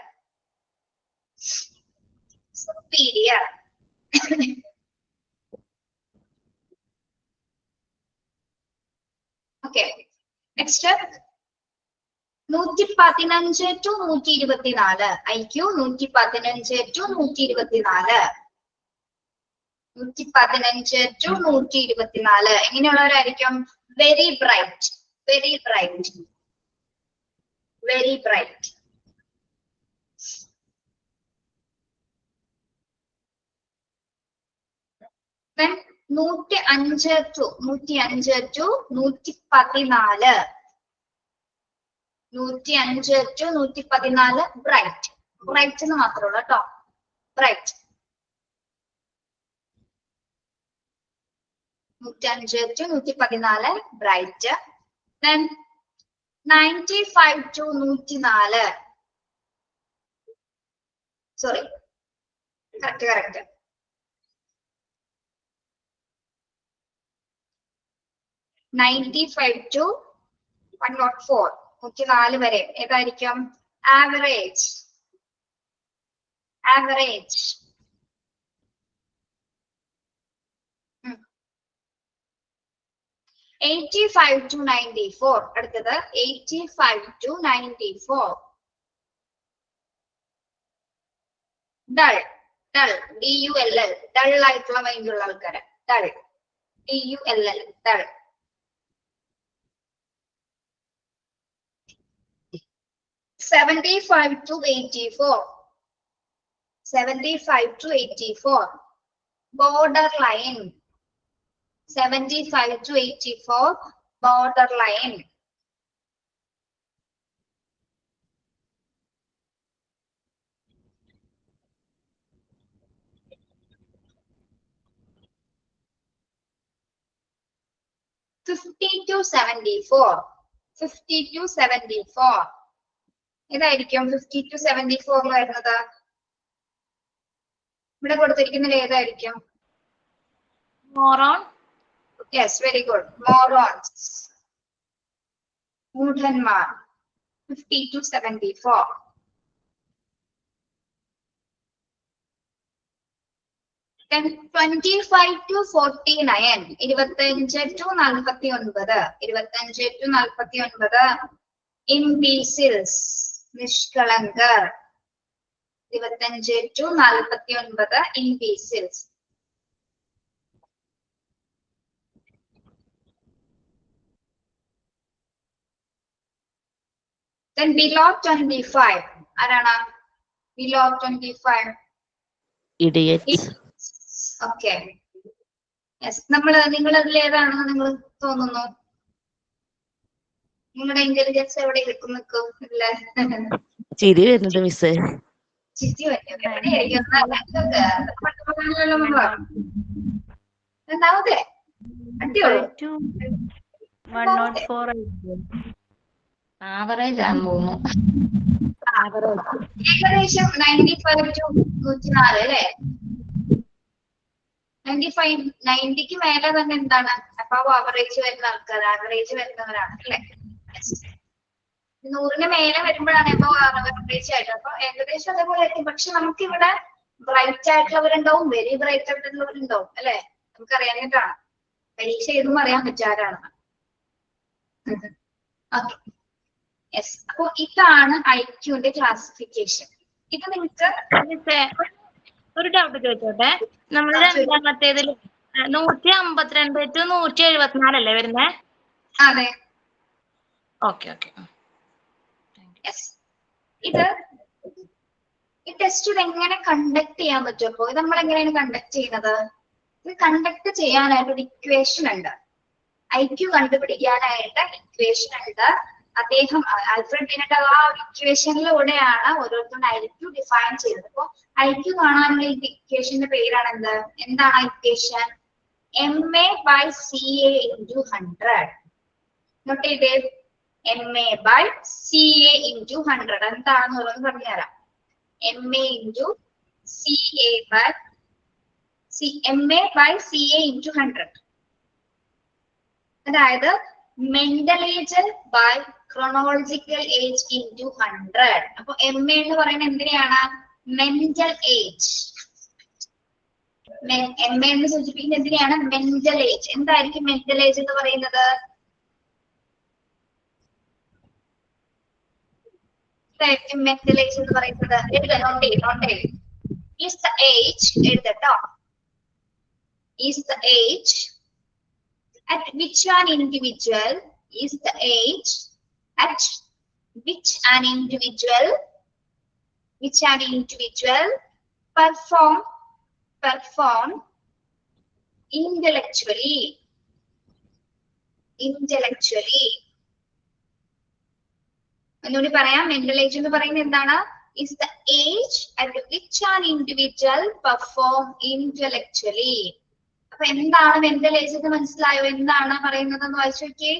superior. Okay, next 115 to 124, IQ 115 to 124, 115 to 124. എങ്ങനെയുള്ളവരായിരിക്കും? Very bright, very bright, very bright. Then 105 to 114, 105 to 114 bright. Bright എന്ന് മാത്രമേ ഉള്ളൂ കേട്ടോ. Bright. 105 to 114 bright. Then 95 to 104. Sorry. Correct. 95 to 104. 104 വരെ ഏതായിരിക്കും? Average. 85 to 94. അടുത്തത് 85 to 94. Dull. DULL. Dull ആയിട്ടുള്ള മൈൻഡുള്ള ആൾക്കാര്. Dull. DULL. Dull. 75 to 84. 75 to 84. Borderline. 75 to 84. Borderline. to 74. 50 to 74. ഏതായിരിക്കും 50 to 74 വരുന്നത്? ഇവിടെ കൊടുത്തിരിക്കുന്നത് ഏതായിരിക്കും? Moron. Yes, very good. Morons. മൂഢന്മാർ. 50 to 74. Then 25 to 49. 25 to 49. 25 to 49. Imbeciles. നിഷ്കളങ്കർ. 25 to 49. Imbeciles. Then below 25. ആരാണ്? Below 25. Idiots. Okay. Yes. നിങ്ങൾ അതിൽ ഏതാണെന്ന് നിങ്ങൾ തോന്നുന്നു? നിങ്ങളുടെ ഇന്റലിജൻസ് എവിടെ നിൽക്കും? ചിരി വരുന്നുണ്ട് മിസ്സേ. ചിരി രണ്ടാമത്തെ അടിയോളൂ. ആവറേജ് ആണെന്ന് തോന്നുന്നു. ഏകദേശം 95 to 104 അല്ലേ? 90ക്ക് മേലെ തന്നെ എന്താണ്? അപ്പൊ ആവറേജ് വരുന്ന ആൾക്കാർ, ആവറേജ് വരുന്നവരാണ് അല്ലെ? 100ന് മേലെ വരുമ്പോഴാണ് ഇപ്പൊ ആവറേജ് ആയിട്ട്. അപ്പൊ ഏകദേശം അതേപോലെ ആയിരിക്കും. പക്ഷെ നമുക്ക് ഇവിടെ ബ്രൈറ്റ് ആയിട്ടുള്ളവരുണ്ടാവും, വെരി ബ്രൈറ്റ് ആയിട്ടുള്ളവരുണ്ടാവും അല്ലെ? നമുക്ക് അറിയാനായിട്ടാണ്. പരീക്ഷ എഴുതുമ്പോൾ അറിയാൻ പറ്റാറാണ്. ഓക്കെ. യെസ്. അപ്പൊ ഇതാണ് ഐക്യുവിന്റെ ക്ലാസിഫിക്കേഷൻ. ഇത് നിങ്ങൾക്ക് ഒരു ഡൗട്ട് ചോദിച്ചോട്ടെ. നമ്മൾ രണ്ടാമത്തേതിൽ 152 to 174 അല്ലേ വരുന്നേ? അതെ. ഓക്കെ. യെസ്. ഇത് ഈ ടെസ്റ്റ് എങ്ങനെ കണ്ടക്ട് ചെയ്യാൻ പറ്റും? അപ്പോ ഇത് നമ്മൾ എങ്ങനെയാണ് കണ്ടക്ട് ചെയ്യുന്നത്? ഇത് കണ്ടക്ട് ചെയ്യാനായിട്ട് ഒരു ഇക്വേഷൻ ഉണ്ട്. ഐക്യു കണ്ടുപിടിക്കാനായിട്ട് ഇക്വേഷൻ ഉണ്ട്. അദ്ദേഹം ആൽഫ്രഡ് ബിനെറ്റ് ആ ഇക്വേഷനിലൂടെയാണ് ഓരോരുത്തരും ഐക്യു ഡിഫൈൻ ചെയ്തത്. അപ്പൊ ഐക്യു കാണാനുള്ള ഈ ഇക്വേഷന്റെ പേരാണ് എന്ത്? എന്താണ് ഇക്വേഷൻ? MA/CA into 100. നോട്ട് ചെയ്തേ. MA/CA into 100 എന്താണെന്ന് ഓരോന്ന് പറഞ്ഞുതരാം. MA/CA into 100. അതായത് mental by chronological age into 100. അപ്പൊ MA എന്ന് പറയുന്നത് എന്തിനെയാണ്? Mental age. MA എന്ന് സൂചിപ്പിക്കുന്നത് എന്തിനെയാണ്? Mental age. എന്തായിരിക്കും മെന്റൽ ഏജ് എന്ന് പറയുന്നത്? എന്തായിരിക്കും മെന്റൽ ഏജ് എന്ന് പറയുന്നത്? നോട്ടേ. Is the age എഴുതട്ടോ. Is the age at which an individual is the age at which an individual perform intellectually. ഒന്നുകൂടി പറയാം. മെന്റൽ ഏജ് എന്ന് പറയുന്നത് എന്താണ്? Is the age at which an individual perform intellectually. അപ്പൊ എന്താണ് mental age എന്ന് മനസ്സിലായോ? എന്താണ് പറയുന്നത് എന്ന് വായിച്ചു നോക്കിയേ.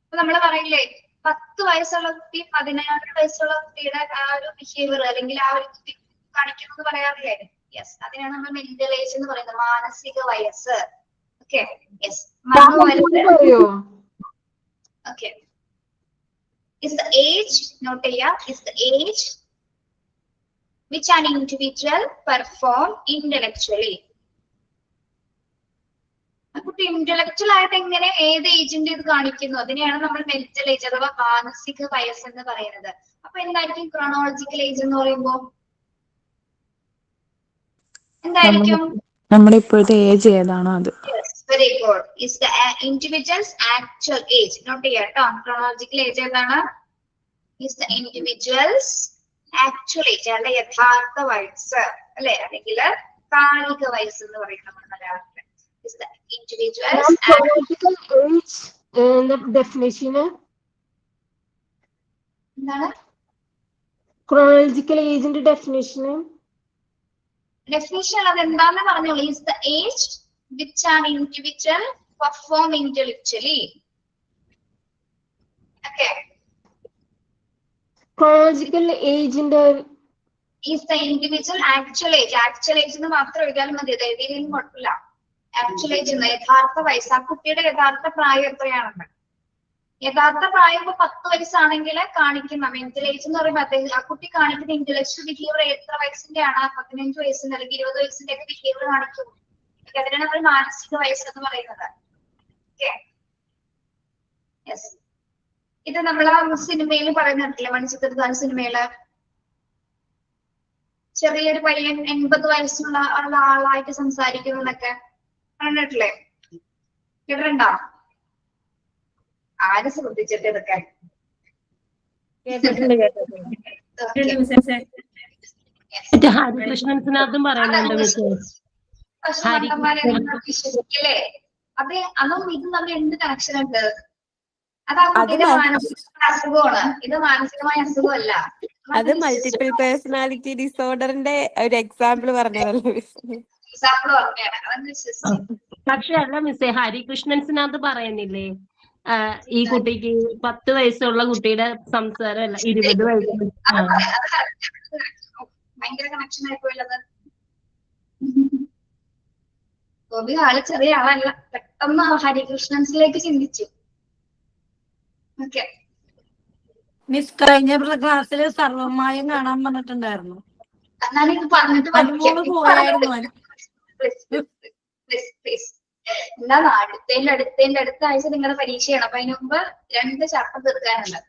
അപ്പൊ നമ്മള് പറയില്ലേ 10 വയസ്സുള്ള കുട്ടി 16 വയസ്സുള്ള കുട്ടിയുടെ ആ ഒരു ബിഹേവിയർ അല്ലെങ്കിൽ ആ ഒരു കുട്ടി കാണിക്കുന്നത് പറയാറില്ലേ? യെസ്, അതിനാണ് നമ്മൾ മെന്റൽ ഏജ് എന്ന് പറയുന്നത്, മാനസിക വയസ്സ്. Okay, yes. പറയോ? Okay, is the age, note here, is the age which an individual perform intellectually. കുട്ടി ഇന്റലക്ച്വൽ ആയിട്ട് എങ്ങനെ ഏത് ഏജിന്റെ ഇത് കാണിക്കുന്നു, അതിനെയാണ് നമ്മൾ മെന്റൽ ഏജ് അഥവാ മാനസിക വയസ്സ് എന്ന് പറയുന്നത്. അപ്പൊ എന്തായിരിക്കും ക്രോണോളജിക്കൽ ഏജ് എന്ന് പറയുമ്പോ? എന്തായിരിക്കും? നമ്മുടെ ഇപ്പോഴത്തെ ഏജ് ഏതാണോ അത്. Very good. is the individual's actual age. Note ചെയ്യാം കേട്ടോ. ക്രോണോളജിക്കൽ ഏജ് ഏതാണ്? is the individual's actual age, അല്ലെ യഥാർത്ഥ വയസ്സ് അല്ലെ, അല്ലെങ്കിൽ കാലിക വയസ്സ് എന്ന് പറയും നമ്മൾ മലയാളത്തിൽ. is the individual's chronological age definition. എന്താണ് chronological age ന്റെ definition? ഡെഫിനിഷൻ അത് എന്താന്ന് പറഞ്ഞോളൂ. is the age which an individual perform intellectually. Okay. chronological age ന്റെ is the individual actual age. actual age എന്ന് മാത്രം എഴുതിയാലും മതി, അത് എഴുതിയില്ലെങ്കിലും കുഴപ്പമില്ല. actual age എന്ന യഥാർത്ഥ വയസ്സ്, ആ കുട്ടിയുടെ യഥാർത്ഥ പ്രായം എത്രയാണെന്ന്. യഥാർത്ഥ പ്രായം ഇപ്പൊ 10 വയസ്സാണെങ്കിൽ കാണിക്കുന്ന മെന്റൽ ഏജ് എന്ന് പറയുമ്പോൾ ആ കുട്ടി കാണിക്കുന്ന ഇന്റലക്ച്വൽ ബിഹേവിയർ എത്ര വയസ്സിന്റെ ആണ്? 15 വയസ്സിന്റെ അല്ലെങ്കിൽ 20 വയസ്സിന്റെ ഒക്കെ ബിഹേവിയർ കാണിക്കും. അതിനാണ് നമ്മൾ മാനസിക വയസ്സ് എന്ന് പറയുന്നത്. യെസ്, ഇത് നമ്മളെ സിനിമയിൽ പറയുന്നില്ല, മണിച്ചിത്രത്താഴ് സിനിമയില് ചെറിയൊരു പയ്യൻ 80 വയസ്സുള്ള ആളായിട്ട് സംസാരിക്കുന്നതൊക്കെ കണ്ടിട്ടില്ലേ? കേട്ടിട്ടുണ്ടോ? ആര് ശ്രദ്ധിച്ചിട്ട് ഇതൊക്കെ? ഹരികൃഷ്ണൻസിനകത്തും പറയുന്നുണ്ട് മിസ്സേ. വിശ്വസിക്കല്ലേ? അത് അതും ഇത് തമ്മിൽ എന്ത് കണക്ഷൻ ഉണ്ട്? അത് ആ കുട്ടിയുടെ മാനസികമായ അസുഖമാണ്, ഇത് മാനസികമായ അസുഖമല്ല. അത് മൾട്ടിപ്പിൾ പേഴ്സണാലിറ്റി ഡിസോർഡറിന്റെ ഒരു എക്സാമ്പിൾ പറഞ്ഞതല്ലോ. എക്സാമ്പിൾ പറഞ്ഞാണ്, അതൊന്ന് വിശ്വസിച്ചു. പക്ഷെ അല്ല മിസ്സേ, ഹരികൃഷ്ണൻസിനകത്ത് പറയുന്നില്ലേ ഈ കുട്ടിക്ക് 10 വയസ്സുള്ള കുട്ടിയുടെ സംസാരമല്ല 20 വയസ്സ്. ഭയങ്കര കണക്ഷൻ ആയിപ്പോയത്. ഗോപി ആള് ചെറിയ ആളല്ല, പെട്ടെന്ന് ഹരികൃഷ്ണൻസിലേക്ക് ചിന്തിച്ചു. ഓക്കെ, മിസ് കഴിഞ്ഞ ക്ലാസ്സിൽ സർവമായം കാണാൻ പറഞ്ഞിട്ടുണ്ടായിരുന്നു. എന്നാലും ഇത് പറഞ്ഞിട്ട് എന്താണ് അടുത്ത ആഴ്ച നിങ്ങളുടെ പരീക്ഷയാണ്. അപ്പൊ അതിന് മുമ്പ് 2 ചാപ്റ്റർ തീർക്കാനുണ്ട്.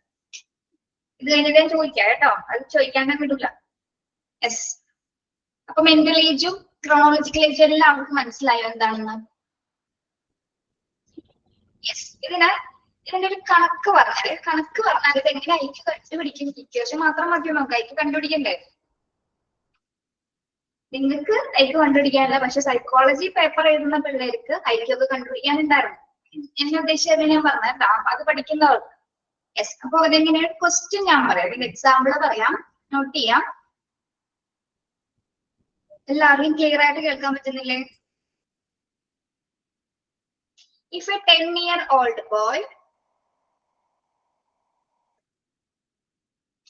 ഇത് കഴിഞ്ഞിട്ട് ഞാൻ ചോദിക്കാം കേട്ടോ, അത് ചോദിക്കാൻ വിടില്ല. യെസ്, അപ്പൊ മെന്റൽ ഏജും ക്രോണോളജിക്കൽ ഏജും എല്ലാവർക്കും മനസ്സിലായോ എന്താണെന്ന്? യെസ്, ഇതിന്റെ ഒരു കണക്ക് പറഞ്ഞാൽ ഇത് എങ്ങനെ ഐക്യു കണ്ടുപിടിക്കും? ഇക്വേഷൻ മാത്രം മതിയോ നമുക്ക് ഐക്യു കണ്ടുപിടിക്കണ്ടേ? നിങ്ങൾക്ക് ഐക്യു കണ്ടുപിടിക്കാനില്ല, പക്ഷെ സൈക്കോളജി പേപ്പർ എഴുതുന്ന പിള്ളേർക്ക് ഐക്യു ഒക്കെ കണ്ടുപിടിക്കാനുണ്ടായിരുന്നു. എന്നെ ഉദ്ദേശിച്ചത് ഞാൻ പറഞ്ഞ അത് പഠിക്കുന്നവർക്ക്. യെസ്, അപ്പൊ അതെങ്ങനെയാണ് ക്വസ്റ്റ്യൻ ഞാൻ പറയാം, ഇതിന്റെ എക്സാമ്പിൾ പറയാം, നോട്ട് ചെയ്യാം. എല്ലാവർക്കും ക്ലിയർ ആയിട്ട് കേൾക്കാൻ പറ്റുന്നില്ലേ? ഇഫ് എ 10-year-old boy,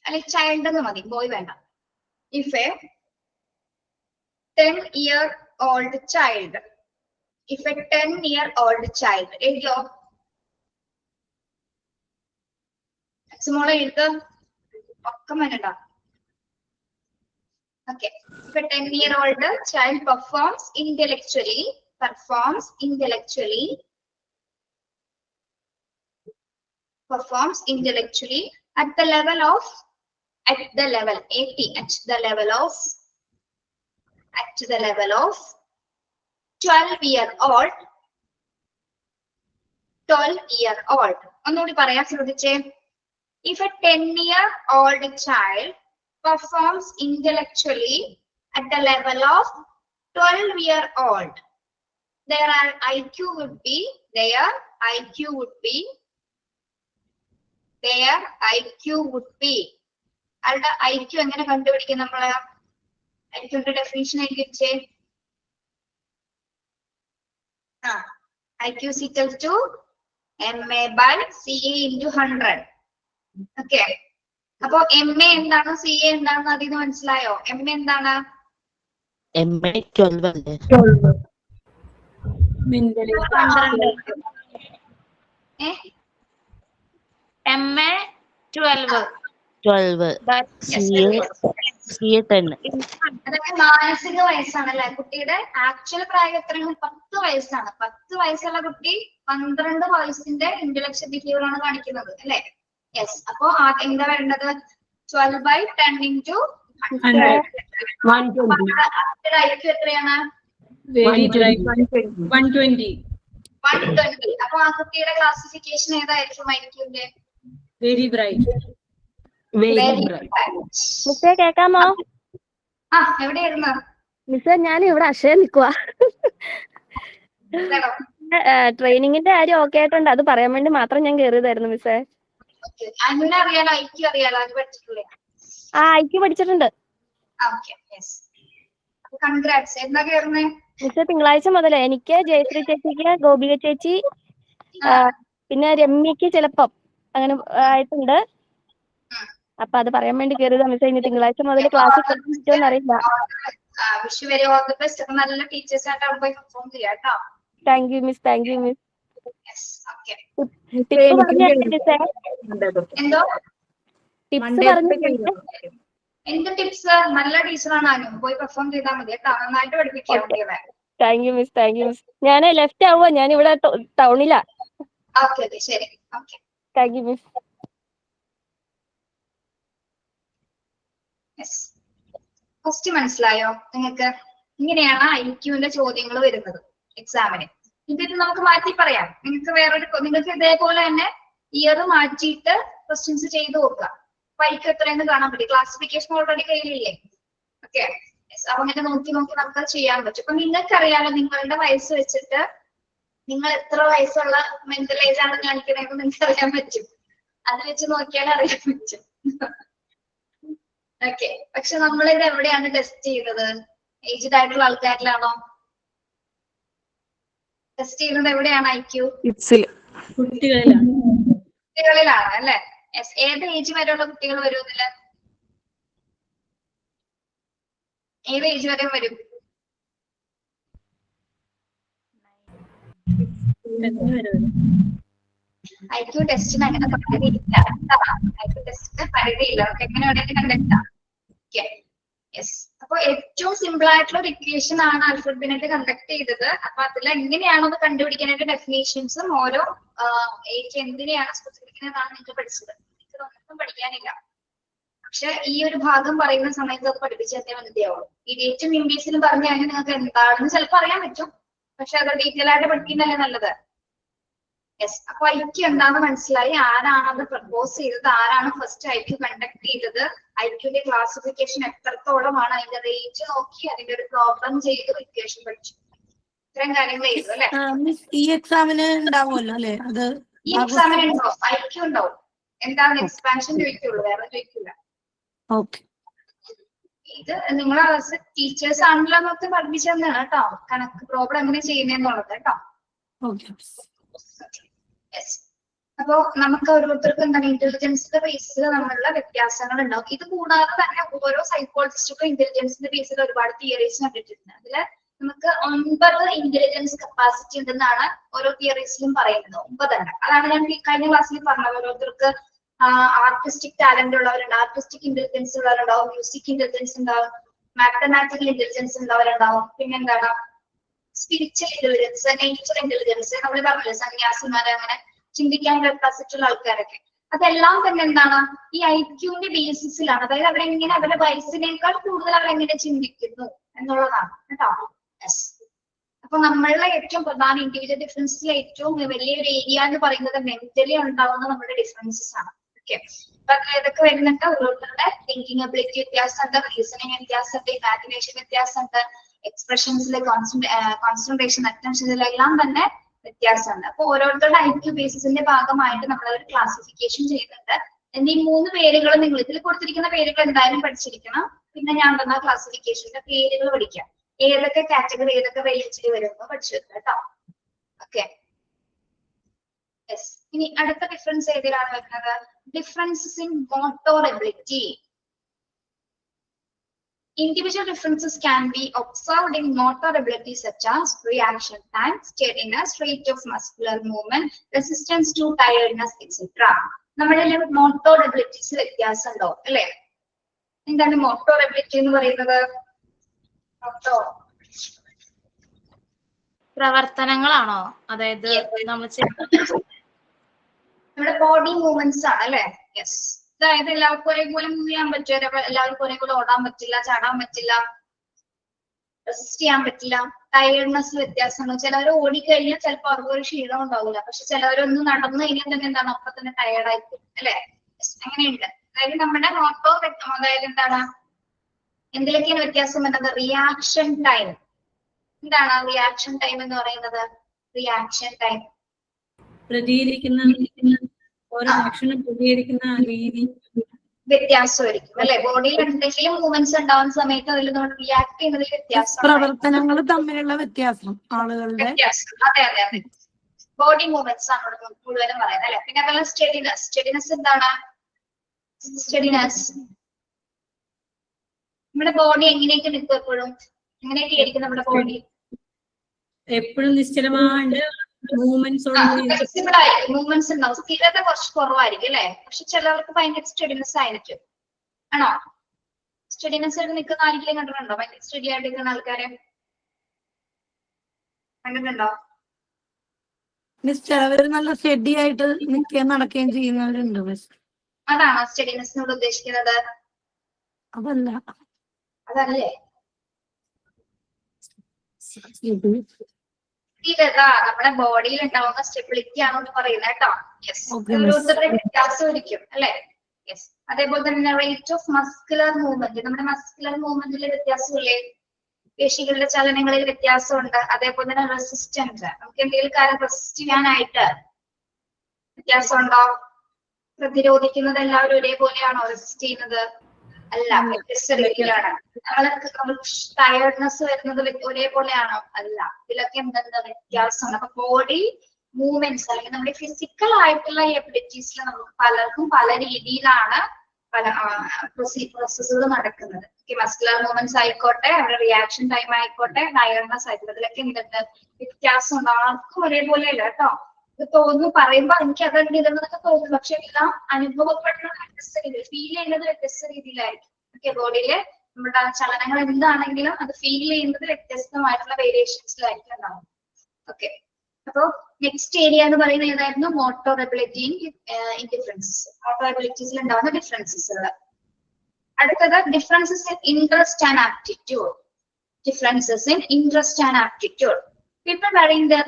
അല്ലെങ്കിൽ ചൈൽഡ് എന്ന് മതി, ബോയ് വേണ്ട. If A 10-year-old child, if a 10-year-old child, എഴുതിയോ? മോളെ എഴുത്ത് ഒക്കെ വേണ്ട. Okay, if a 10-year-old child performs intellectually at the level of 12-year-old. ഒന്നുകൂടി പറയാൻ ശ്രദ്ധിച്ചേ. If a 10-year-old child performs intellectually at the level of 12-year-old, their IQ would be അവരുടെ IQ എങ്ങനെ കണ്ടുപിടിക്കും? നമ്മള് IQന്റെ ഡെഫിനിഷൻ എഴുതി വെച്ചേ. IQ is equal to MA by CA into 100. Okay, അപ്പൊ MA എന്താണ് CA എന്താണെന്ന് അതിന് മനസ്സിലായോ? MA എന്താണ്? MA 12 അല്ലേ? 12 CA 10. അതൊക്കെ മാനസിക വയസ്സാണ് അല്ലെ? കുട്ടിയുടെ ആക്ച്വൽ പ്രായം എത്രയാണ്? 10 വയസ്സാണ്. 10 വയസ്സുള്ള കുട്ടി 12 വയസ്സിന്റെ ഇന്റലക്ച്വൽ ബിഹേവിയർ ആണ് കാണിക്കുന്നത് അല്ലെ? യെസ്. അപ്പോ എന്താ വേണ്ടത്? 12 by 10 into 100. IQ എത്രയാണ്? 120. 120. അപ്പൊ ആ കുട്ടിയുടെ ക്ലാസിഫിക്കേഷൻ ഏതായിരിക്കും IQന്റെ? Very bright. മിസ്സേ കേക്കാമോ? എവിടെയായിരുന്നു മിസ്സേ? ഞാൻ ഇവിടെ അക്ഷയ നിക്കുവാ. ട്രെയിനിങ്ങിന്റെ കാര്യം ഓക്കെ ആയിട്ടുണ്ട്, അത് പറയാൻ വേണ്ടി മാത്രം ഞാൻ കയറിയതായിരുന്നു മിസ്സേ. അങ്ങനെ അറിയാലോ, IQ അറിയാലോ, അത് പഠിച്ചിട്ടില്ലേ? IQ പഠിച്ചിട്ടുണ്ട് കൺഗ്രാറ്റ്സ്. എന്താ കയറുന്നേ മിസ്സേ? തിങ്കളാഴ്ച മുതലേ എനിക്ക് ജയശ്രീ ചേച്ചിക്ക്, ഗോപിക ചേച്ചി, പിന്നെ രമ്യക്ക് ചിലപ്പം അങ്ങനെ ആയിട്ടുണ്ട്. അപ്പൊ അത് പറയാൻ വേണ്ടി കയറിയതാ മിസ്സേ. ഇനി തിങ്കളാഴ്ച മുതൽ ക്ലാസ്സിൽ പറ്റുമോന്ന് അറിയില്ല. Wish very all the best. അപ്പൊ നല്ല ടീച്ചേഴ്സ് ആയിട്ട് അവിടെ പോയി പെർഫോം ചെയ്യാം കേട്ടോ. Thank you miss, thank you miss. എന്തോ ടിപ്സ് പറഞ്ഞു. എന്ത് ടിപ്സ്? നല്ല ടീച്ചറാണ് അനു, പോയി പെർഫോം ചെയ്താൽ മതി കേട്ടോ. നന്നായിട്ട് പഠിപ്പിക്കാം കുട്ടികളെ. Thank you miss, thank you miss. ഞാൻ ലെഫ്റ്റ് ആവുക, ഞാൻ ഇവിടെ ടൗണിലാ. ഓക്കെ ശരി. Okay, thank you miss. First മനസ്സിലായോ നിങ്ങൾക്ക്? ഇങ്ങനെയാണ് IQന്റെ ചോദ്യങ്ങൾ വരുന്നത് എക്സാമിന്. ഇതിന് നമുക്ക് മാറ്റി പറയാം. നിങ്ങൾക്ക് ഇതേപോലെ തന്നെ ഇയർ മാറ്റിയിട്ട് ക്വസ്റ്റ്യൻസ് ചെയ്ത് നോക്കുക. അപ്പൊ IQ എത്രയെന്ന് കാണാൻ പറ്റും. Classification already കയ്യിലില്ലേ? ഓക്കെ, അപ്പൊ അങ്ങനെ നോക്കി നമുക്ക് ചെയ്യാൻ പറ്റും. അപ്പൊ നിങ്ങൾക്കറിയാലോ നിങ്ങളുടെ വയസ്സ് വെച്ചിട്ട് നിങ്ങൾ എത്ര വയസ്സുള്ള മെന്റൽ ഏജ് ആണ് കാണിക്കണമെന്ന് നിങ്ങൾക്ക് അറിയാൻ പറ്റും. അത് വെച്ച് നോക്കിയാൽ അറിയാൻ പറ്റും. ഓക്കെ, പക്ഷെ നമ്മളിത് എവിടെയാണ് ടെസ്റ്റ് ചെയ്യുന്നത്? ഏജ്ഡ് ആയിട്ടുള്ള ആൾക്കാരിലാണോ ടെസ്റ്റ് ചെയ്യുന്നത്? എവിടെയാണ് IQ? കുട്ടികളിലാണ് അല്ലെ? ഏത് ഏജ് വരെയുള്ള കുട്ടികൾ വരും ഇതില്? ഏത് ഏജ് വരെ വരും? IQ ടെസ്റ്റിന് അങ്ങനെ പരിധിയില്ല. IQ ടെസ്റ്റിന് പരിധിയില്ല. നമുക്ക് എങ്ങനെ വേണമെങ്കിൽ കണ്ടക്ട് ചെയ്യാം. അപ്പൊ ഏറ്റവും സിമ്പിൾ ആയിട്ടുള്ള ഒരു ഇക്വേഷൻ ആണ് ആൽഫബറ്റിനായിട്ട് കണ്ടക്ട് ചെയ്തത്. അപ്പൊ അതിൽ എങ്ങനെയാണത് കണ്ടുപിടിക്കാനായിട്ട് ഡെഫിനേഷൻസും ഓരോ ഏജ് എന്തിനെയാണ് സ്പെസിഫിക്കുന്നതാണ് നിങ്ങൾക്ക് പഠിച്ചത്. നിങ്ങൾക്ക് ഒന്നും പഠിക്കാനില്ല. പക്ഷെ ഈ ഒരു ഭാഗം പറയുന്ന സമയത്ത് അത് പഠിപ്പിച്ചേ മതിയാവുള്ളൂ. ഈ ഡേറ്റും ഇംഗ്ലീഷിലും പറഞ്ഞു കഴിഞ്ഞാൽ നിങ്ങൾക്ക് എന്താണെന്ന് ചിലപ്പോൾ അറിയാൻ പറ്റും. പക്ഷെ അത് ഡീറ്റെയിൽ ആയിട്ട് പഠിക്കുന്നതല്ലേ നല്ലത്. അപ്പൊ IQ എന്താണെന്ന് മനസ്സിലായി. ആരാണ് അത് പ്രപ്പോസ് ചെയ്തത്? ആരാണ് ഫസ്റ്റ് IQ കണ്ടക്ട് ചെയ്തത്? IQന്റെ ക്ലാസിഫിക്കേഷൻ എത്രത്തോളമാണ്? അതിന്റെ റേഞ്ച് നോക്കി അതിന്റെ ഒരു പ്രോബ്ലം ചെയ്ത് ഇക്വേഷൻ പഠിച്ചു. ഇത്രയും കാര്യങ്ങൾ ചെയ്തു അല്ലെ? ഈ എക്സാമിന് ഉണ്ടാവുമല്ലോ അല്ലെ? അത് ഈ എക്സാമിന് ഉണ്ടോ? IQ ഉണ്ടാവും. എന്താണ് എക്സ്പാൻഷൻ ചോദിക്കുള്ളൂ, വേറെ ചോദിക്കില്ല. ഇത് നിങ്ങൾ ടീച്ചേഴ്സ് ആണല്ലോ എന്നൊക്കെ പഠിപ്പിച്ചു തന്നെയാണ് കേട്ടോ. കണക്ക് പ്രോബ്ലം എങ്ങനെ ചെയ്യുന്നതെന്നുള്ളത് കേട്ടോ. അപ്പോ നമുക്ക് ഓരോരുത്തർക്കും എന്താണ് ഇന്റലിജൻസിന്റെ ബേസിൽ നമ്മളുടെ വ്യത്യാസങ്ങൾ ഉണ്ടാവും. ഇത് കൂടാതെ തന്നെ ഓരോ സൈക്കോളജിസ്റ്റുകളും ഇന്റലിജൻസിന്റെ ബേസിൽ ഒരുപാട് തിയറീസ് കണ്ടിട്ടുണ്ട്. അതില് നമുക്ക് 9 ഇന്റലിജൻസ് കപ്പാസിറ്റി ഉണ്ടെന്നാണ് ഓരോ തിയറീസിലും പറയുന്നത്. 9 എണ്ണം. അതാണ് ഞാൻ കഴിഞ്ഞ ക്ലാസ്സിൽ പറഞ്ഞത്. ഓരോരുത്തർക്ക് ആർട്ടിസ്റ്റിക് ടാലന്റ് ഉള്ളവരുണ്ട്, ആർട്ടിസ്റ്റിക് ഇന്റലിജൻസ് ഉള്ളവരുണ്ടാവും, മ്യൂസിക് ഇന്റലിജൻസ് ഉണ്ടാവും, മാത്തമാറ്റിക്കൽ ഇന്റലിജൻസ് ഉള്ളവരുണ്ടാവും, പിന്നെ എന്താണ് സ്പിരിച്വൽ ഇന്റലിജൻസ്, നേച്ചർ ഇന്റലിജൻസ്. നമ്മൾ പറഞ്ഞില്ലേ സന്യാസിമാര്, അങ്ങനെ ചിന്തിക്കാനുള്ള കപ്പാസിറ്റി ഉള്ള ആൾക്കാരൊക്കെ. അതെല്ലാം തന്നെ എന്താണ് ഈ IQന്റെ ബേസിസിലാണ്. അതായത് അവരെങ്ങനെ അവരുടെ വയസ്സിനേക്കാൾ കൂടുതൽ അവരെങ്ങനെ ചിന്തിക്കുന്നു എന്നുള്ളതാണ് കേട്ടോ. അപ്പൊ നമ്മളുടെ ഏറ്റവും പ്രധാന ഇൻഡിവിജ്വൽ ഡിഫറൻസിൽ ഏറ്റവും വലിയൊരു ഏരിയ എന്ന് പറയുന്നത് മെന്റലി ഉണ്ടാവുന്ന നമ്മുടെ ഡിഫറൻസസ് ആണ്. ഓക്കെ, അപ്പൊ ഏതൊക്കെ വരുന്നുണ്ട്? ഓരോരുത്തരുടെ തിങ്കിങ് അബിലിറ്റി വ്യത്യാസമുണ്ട്, റീസണിങ് വ്യത്യാസമുണ്ട്, ഇമാജിനേഷൻ വ്യത്യാസമുണ്ട്, എക്സ്പ്രഷൻസിലെ കോൺസെൻട്രേഷൻ, അറ്റൻഷനിലെല്ലാം തന്നെ വ്യത്യാസമുണ്ട്. അപ്പൊ ഓരോരുത്തരുടെ IQ ബേസിസിന്റെ ഭാഗമായിട്ട് നമ്മൾ ഒരു ക്ലാസിഫിക്കേഷൻ ചെയ്യുന്നുണ്ട്. എന്നീ 3 പേരുകൾ നിങ്ങൾ ഇതിൽ കൊടുത്തിരിക്കുന്ന പേരുകൾ എന്തായാലും പഠിച്ചിരിക്കണം. പിന്നെ ഞാൻ തന്ന ക്ലാസിഫിക്കേഷന്റെ പേരുകൾ പഠിക്കാം. ഏതൊക്കെ കാറ്റഗറി, ഏതൊക്കെ റേഞ്ചിൽ വരുമെന്ന് പഠിച്ചു വെക്കാം കേട്ടോ. ഓക്കെ. യെസ്. ഇനി അടുത്ത ഡിഫറൻസ് ഏതിലാണ് വരുന്നത്? Differences in motor ability. Individual differences can be observed in motor ability such as reaction time, steadiness, rate of muscular movement, resistance to tiredness, etc. നമ്മുടെ മോട്ടോർ എബിലിറ്റീസ് വ്യത്യാസം ഉണ്ടോ അല്ലെ? എന്താണ് മോട്ടോർ എബിലിറ്റി എന്ന് പറയുന്നത്? പ്രവർത്തനങ്ങളാണോ? അതായത് നമ്മൾ നമ്മുടെ ബോഡി മൂവ്മെന്റ്സ് ആണ് അല്ലെ? യെസ്. അതായത് എല്ലാവർക്കും ഒരേപോലെ മൂവ് ചെയ്യാൻ പറ്റും, എല്ലാവർക്കും ഒരേപോലെ ഓടാൻ പറ്റില്ല, ചാടാൻ പറ്റില്ല, റെസിസ്റ്റ് ചെയ്യാൻ പറ്റില്ല. ടയർഡ്നെസ് വ്യത്യാസമാണ്. ചിലവർ ഓടിക്കഴിഞ്ഞാൽ ചിലപ്പോൾ അവർക്കൊരു ക്ഷീണം ഉണ്ടാവില്ല, പക്ഷെ ചിലവരൊന്ന് നടന്നു കഴിഞ്ഞാൽ തന്നെ എന്താണ് അപ്പൊ തന്നെ ടയർഡായിരിക്കും അല്ലെ? അങ്ങനെയുണ്ട്. അതായത് നമ്മുടെ മോട്ടോർ അതായത് എന്താണ് എന്തിലൊക്കെയാണ് വ്യത്യാസം വരുന്നത്? Reaction time. എന്താണ് റിയാക്ഷൻ ടൈം എന്ന് പറയുന്നത്? റിയാക്ഷൻ ടൈം ഓരോ ആക്ഷനും പ്രതികരിക്കുന്ന രീതി വ്യത്യാസമായിരിക്കും അല്ലെ? ബോഡിയിൽ എന്തെങ്കിലും മൂവ്മെന്റ്സ് ഉണ്ടാവുന്ന സമയത്ത് അതിൽ നമ്മൾ റിയാക്ട് ചെയ്യുന്നതിൽ വ്യത്യാസം, പ്രവർത്തനങ്ങൾ തമ്മിലുള്ള വ്യത്യാസം, ആളുകളുടെ വ്യത്യാസം. അതെ അതെ അതെ, ബോഡി മൂവ്മെന്റ്സ് ആണ് ഇവിടെ മുഴുവനും പറയുന്നത് അല്ലെ? പിന്നെ അതുപോലെ സ്റ്റെഡിനെസ്. സ്റ്റെഡിനെസ് എന്താണ്? സ്റ്റെഡിനെസ് നമ്മുടെ ബോഡി എങ്ങനെയൊക്കെ നിൽക്കും? എപ്പോഴും എങ്ങനെയൊക്കെ ആയിരിക്കും നമ്മുടെ ബോഡി? എപ്പോഴും നിശ്ചലമായിട്ട് മൂവ്മെന്റ്സ് ഫ്ലെക്സിബിൾ ആയിരിക്കും, മൂവ്മെന്റ്സ് ഉണ്ടാവും. സ്ഥിരത കുറച്ച് കുറവായിരിക്കും അല്ലെ? പക്ഷെ ചിലവർക്ക് ഭയങ്കര സ്റ്റെഡിനെസ് ആയിരിക്കും. ആണോ? സ്റ്റെഡിനെസ് ആയിട്ട് നിൽക്കുന്ന ആരെങ്കിലും കണ്ടിട്ടുണ്ടോ? ഭയങ്കര സ്റ്റഡി ആയിട്ട് നിൽക്കുന്ന ആൾക്കാരെ കണ്ടിട്ടുണ്ടോ? ചിലവര് നല്ല സ്റ്റഡി ആയിട്ട് നിൽക്കുകയും നടക്കുകയും ചെയ്യുന്നവരുണ്ട്. അതാണോ സ്റ്റെഡിനെസ്സിനോട് ഉദ്ദേശിക്കുന്നത്? അതല്ല, അതല്ലേ? സ്ഥിരത, നമ്മുടെ ബോഡിയിൽ ഉണ്ടാവുന്ന സ്റ്റെബിലിറ്റി ആണെന്ന് പറയുന്നത് കേട്ടോ. യെസ്. ഓരോരുത്തരുടെ വ്യത്യാസമായിരിക്കും അല്ലെ? യെസ്. അതേപോലെ തന്നെ റേറ്റ് ഓഫ് മസ്കുലർ മൂവ്മെന്റ്. നമ്മുടെ മസ്കുലർ മൂവ്മെന്റിൽ വ്യത്യാസമില്ലേ? പേശികളുടെ ചലനങ്ങളിൽ വ്യത്യാസമുണ്ട്. അതേപോലെ തന്നെ റെസിസ്റ്റൻസ്, നമുക്ക് എന്തെങ്കിലും കാര്യം റെസിസ്റ്റ് ചെയ്യാനായിട്ട് വ്യത്യാസമുണ്ടോ? പ്രതിരോധിക്കുന്നത് എല്ലാവരും ഒരേപോലെയാണോ റെസിസ്റ്റ് ചെയ്യുന്നത്? അല്ല, വ്യത്യസ്ത രീതിയിലാണ്. നമുക്ക് ടയർഡ്നെസ് വരുന്നത് ഒരേപോലെയാണോ? അല്ല. ഇതിലൊക്കെ എന്തെന്താ വ്യത്യാസമാണ്. അപ്പൊ ബോഡി മൂവ്മെന്റ്സ് അല്ലെങ്കിൽ നമ്മുടെ ഫിസിക്കൽ ആയിട്ടുള്ള എബിലിറ്റീസിൽ നമുക്ക് പലർക്കും പല രീതിയിലാണ് പല പ്രോസസ്സുകൾ നടക്കുന്നത്. മസ്കുലർ മൂവ്മെന്റ്സ് ആയിക്കോട്ടെ, അവരുടെ റിയാക്ഷൻ ടൈം ആയിക്കോട്ടെ, ടയർഡ്നെസ് ആയിക്കോട്ടെ, ഇതിലൊക്കെ എന്തുണ്ട് വ്യത്യാസം ഉണ്ട്. ആർക്കും ഒരേപോലെ അല്ല കേട്ടോ. ഇത് തോന്നുന്നു പറയുമ്പോ എനിക്ക് അതൊക്കെ ഇതെന്നൊക്കെ തോന്നുന്നു, പക്ഷെ എല്ലാം അനുഭവപ്പെടുന്നത് വ്യത്യസ്ത രീതിയിൽ, ഫീൽ ചെയ്യുന്നത് വ്യത്യസ്ത രീതിയിലായിരിക്കും. ഓക്കെ, ബോഡിയില് നമ്മുടെ ചലനങ്ങൾ എന്താണെങ്കിലും അത് ഫീൽ ചെയ്യുന്നത് വ്യത്യസ്തമായിട്ടുള്ള വേരിയേഷൻസിലായിരിക്കും ഉണ്ടാവും. ഓക്കെ, അപ്പോ നെക്സ്റ്റ് ഏരിയ എന്ന് പറയുന്നത് ഏതായിരുന്നു? Motor ability in differences. Motor എബിലിറ്റീസിൽ ഉണ്ടാവുന്ന ഡിഫറൻസസുകൾ. അടുത്തത് differences in interest and aptitude. Differences in interest and aptitude. People varying their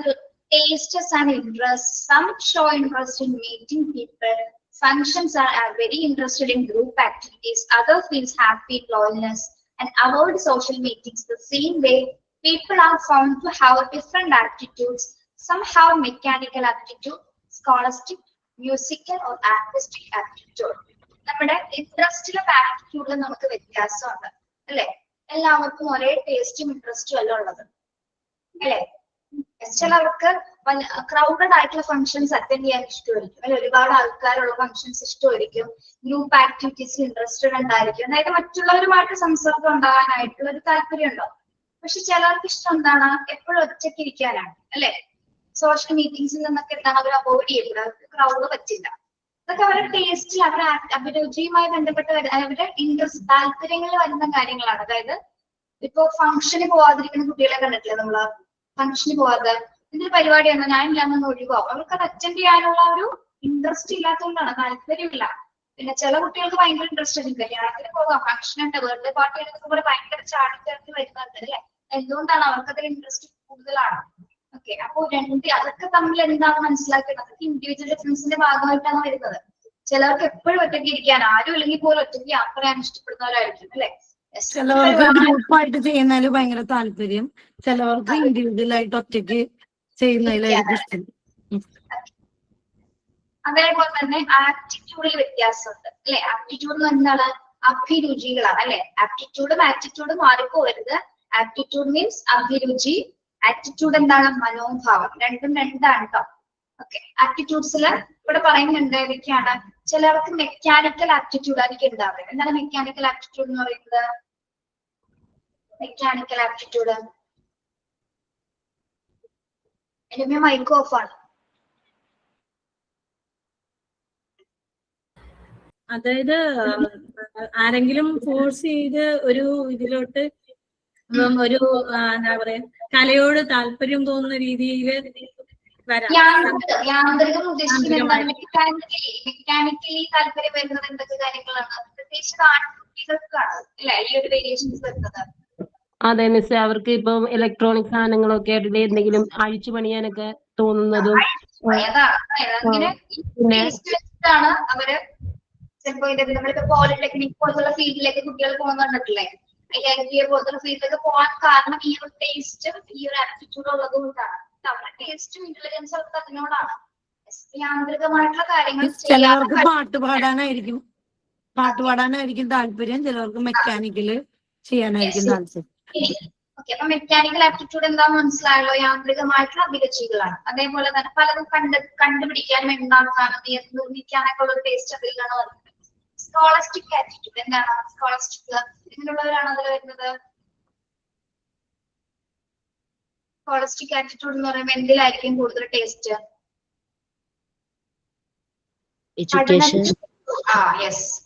tastes and interests. Some show interest in meeting people. Functions are very interested in group activities. Others feels happy in loneliness and avoid social meetings. The same way, people are found to have different aptitudes. Some have mechanical aptitude, scholastic, musical or artistic aptitude. നമ്മുടെ ഇൻട്രസ്റ്റിലും ആപ്റ്റിറ്റ്യൂഡിലും നമുക്ക് വ്യത്യാസമുണ്ട് അല്ലെ? എല്ലാവർക്കും ഒരേ ടേസ്റ്റും ഇൻട്രസ്റ്റും അല്ല ഉള്ളത് അല്ലെ? ചിലവർക്ക് ക്രൗഡഡ് ആയിട്ടുള്ള ഫംഗ്ഷൻസ് അറ്റൻഡ് ചെയ്യാൻ ഇഷ്ടമായിരിക്കും അല്ലെ? ഒരുപാട് ആൾക്കാരുള്ള ഫംഗ്ഷൻസ് ഇഷ്ടമായിരിക്കും. ഗ്രൂപ്പ് ആക്ടിവിറ്റീസിൽ ഇൻട്രസ്റ്റഡ് ഉണ്ടായിരിക്കും. അതായത് മറ്റുള്ളവരുമായിട്ട് സംസർഗം ഉണ്ടാകാനായിട്ടുള്ള ഒരു താല്പര്യം ഉണ്ടാവും. പക്ഷെ ചിലർക്ക് ഇഷ്ടം എന്താണ്? എപ്പോഴും ഒറ്റയ്ക്ക് ഇരിക്കാനാണ് അല്ലെ? സോഷ്യൽ മീറ്റിംഗ്സിൽ നിന്നൊക്കെ എന്താണ് അവർ അവോയ്ഡ് ചെയ്യില്ല, അവർക്ക് ക്രൗഡ് പറ്റില്ല. അതൊക്കെ അവരുടെ ടേസ്റ്റിൽ, അവരുടെ അഭിരുചിയുമായി ബന്ധപ്പെട്ട് അവരുടെ ഇൻട്രസ്റ്റ് താല്പര്യങ്ങളിൽ വരുന്ന കാര്യങ്ങളാണ്. അതായത് ഇപ്പൊ ഫംഗ്ഷന് പോവാതിരിക്കുന്ന കുട്ടികളെ കണ്ടിട്ടില്ലേ നമ്മള്? ഫംഗ്ഷന് പോവാതെ എന്തൊരു പരിപാടിയാണ് ഞാൻ ഇല്ലാന്ന് ഒഴിവാകും. അവർക്ക് അത് അറ്റൻഡ് ചെയ്യാനുള്ള ഒരു ഇൻട്രസ്റ്റ് ഇല്ലാത്തതുകൊണ്ടാണ്, താല്പര്യമില്ല. പിന്നെ ചില കുട്ടികൾക്ക് ഭയങ്കര ഇൻട്രസ്റ്റ് ഉണ്ട്, കല്യാണത്തിന് പോകാം, ഫംഗ്ഷൻ ഉണ്ട്, ബർത്ത്ഡേ പാർട്ടി എന്നൊക്കെ പോലെ ഭയങ്കര ചാടിച്ചേർത്ത് വരുന്നുണ്ട് അല്ലെ? എന്തുകൊണ്ടാണ്? അവർക്കതിൽ ഇൻട്രസ്റ്റ് കൂടുതലാണ്. ഓക്കെ, അപ്പൊ അതൊക്കെ തമ്മിൽ എന്താണ് മനസ്സിലാക്കേണ്ടത്? അതൊക്കെ ഇൻഡിവിജ്വൽ ഡിഫറൻസിന്റെ ഭാഗമായിട്ടാണ് വരുന്നത്. ചിലർക്ക് എപ്പോഴും ഒറ്റയ്ക്ക് ഇരിക്കാൻ, ആരും ഇല്ലെങ്കിൽ പോലും ഒറ്റയ്ക്ക് യാത്ര ചെയ്യാൻ ഇഷ്ടപ്പെടുന്നവരായിരിക്കും അല്ലെ? ചിലവർക്ക് ഗ്രൂപ്പായിട്ട് ചെയ്യുന്നതിൽ ഭയങ്കര താല്പര്യം, ചിലവർക്ക് ഇൻഡിവിജ്വൽ ആയിട്ട് ഒറ്റയ്ക്ക് ചെയ്യുന്നതിലായിരിക്കും ഇഷ്ടം. അതേപോലെ തന്നെ ആപ്റ്റിറ്റ്യൂഡിൽ വ്യത്യാസമുണ്ട് അല്ലെ? ആപ്റ്റിറ്റ്യൂഡ് എന്താണ്? അഭിരുചികളാണ് അല്ലെ? ആപ്റ്റിറ്റ്യൂഡും ആറ്റിറ്റ്യൂഡും മാറിപ്പോകരുത്. ആപ്റ്റിറ്റ്യൂഡ് മീൻസ് അഭിരുചി, ആറ്റിറ്റ്യൂഡ് എന്താണ്? മനോഭാവം. രണ്ടും രണ്ടാണ് കേട്ടോ. ഓക്കെ, ആറ്റിറ്റ്യൂഡ്സിൽ ഇവിടെ പറയുന്നുണ്ട് ഏതൊക്കെയാണ്? ചിലർക്ക് മെക്കാനിക്കൽ ആപ്റ്റിറ്റ്യൂഡ് ആയിരിക്കും ഉണ്ടാവുക. എന്താണ് മെക്കാനിക്കൽ ആപ്റ്റിറ്റ്യൂഡ് എന്ന് പറയുന്നത്? Mechanical aptitude Ramya mike off ആണ്. അതായത് ആരെങ്കിലും ഫോഴ്സ് ചെയ്ത് ഒരു ഇതിലോട്ട് ഒരു എന്താ പറയാ കലയോട് താല്പര്യം തോന്നുന്ന രീതിയിൽ വരാം. യാന്ത്രികം ഉദ്ദേശിക്കുന്നത് മെക്കാനിക്കലി താല്പര്യം വരുന്നത് എന്തൊക്കെ കാര്യങ്ങളാണ്? പ്രത്യേകിച്ച് ആൺകുട്ടികൾക്കാണ് അല്ലെ ഈ ഒരു വേരിയേഷൻസ് വരുന്നത്. അതെ മിസ്, അവർക്ക് ഇപ്പം ഇലക്ട്രോണിക് സാധനങ്ങളൊക്കെ ആയിട്ട് എന്തെങ്കിലും അഴിച്ചു പണിയാനൊക്കെ തോന്നുന്നതും ാണ് അവര് ചിലപ്പോ നമ്മളിപ്പോ പോളിടെക്നിക് പോലത്തുള്ള ഫീൽഡിലേക്ക് കുട്ടികൾ പോകുന്ന കണ്ടിട്ടില്ലേ? IIT പോലത്തുള്ള ഫീൽഡിലേക്ക് പോകാൻ കാരണം ഈ ഒരു ടേസ്റ്റും ഈ ഒരു ആപ്റ്റിറ്റ്യൂഡ് ഉള്ളത് കൊണ്ടാണ്. അവരുടെ ടേസ്റ്റും ഇന്റലിജൻസും ഒക്കെ അതിനോടാണ്. യാന്ത്രികമായിട്ടുള്ള കാര്യങ്ങൾ ചിലവർക്ക് പാട്ട് പാടാനായിരിക്കും താല്പര്യം, ചിലവർക്ക് മെക്കാനിക്കല് ചെയ്യാനായിരിക്കും താല്പര്യം. ഓക്കെ, അപ്പൊ മെക്കാനിക്കൽ ആപ്റ്റിറ്റ്യൂഡ് എന്താണെന്ന് മനസ്സിലായല്ലോ? യാന്ത്രികമായിട്ടുള്ള അഭിരുചികളാണ്. അതേപോലെ തന്നെ പലതും കണ്ടുപിടിക്കാനും ഉണ്ടാക്കാനും നിർമ്മിക്കാനൊക്കെ ഉള്ള ഒരു ടേസ്റ്റ് അതിലാണ് വരുന്നത്. സ്കോളസ്റ്റിക് ആറ്റിറ്റ്യൂഡ് എന്താണ്? സ്കോളസ്റ്റിക് എങ്ങനെയുള്ളവരാണ് അതിൽ വരുന്നത്? സ്കോളസ്റ്റിക് ആറ്റിറ്റ്യൂഡ് എന്ന് പറയുമ്പോൾ എന്തിലായിരിക്കും കൂടുതൽ ടേസ്റ്റ്?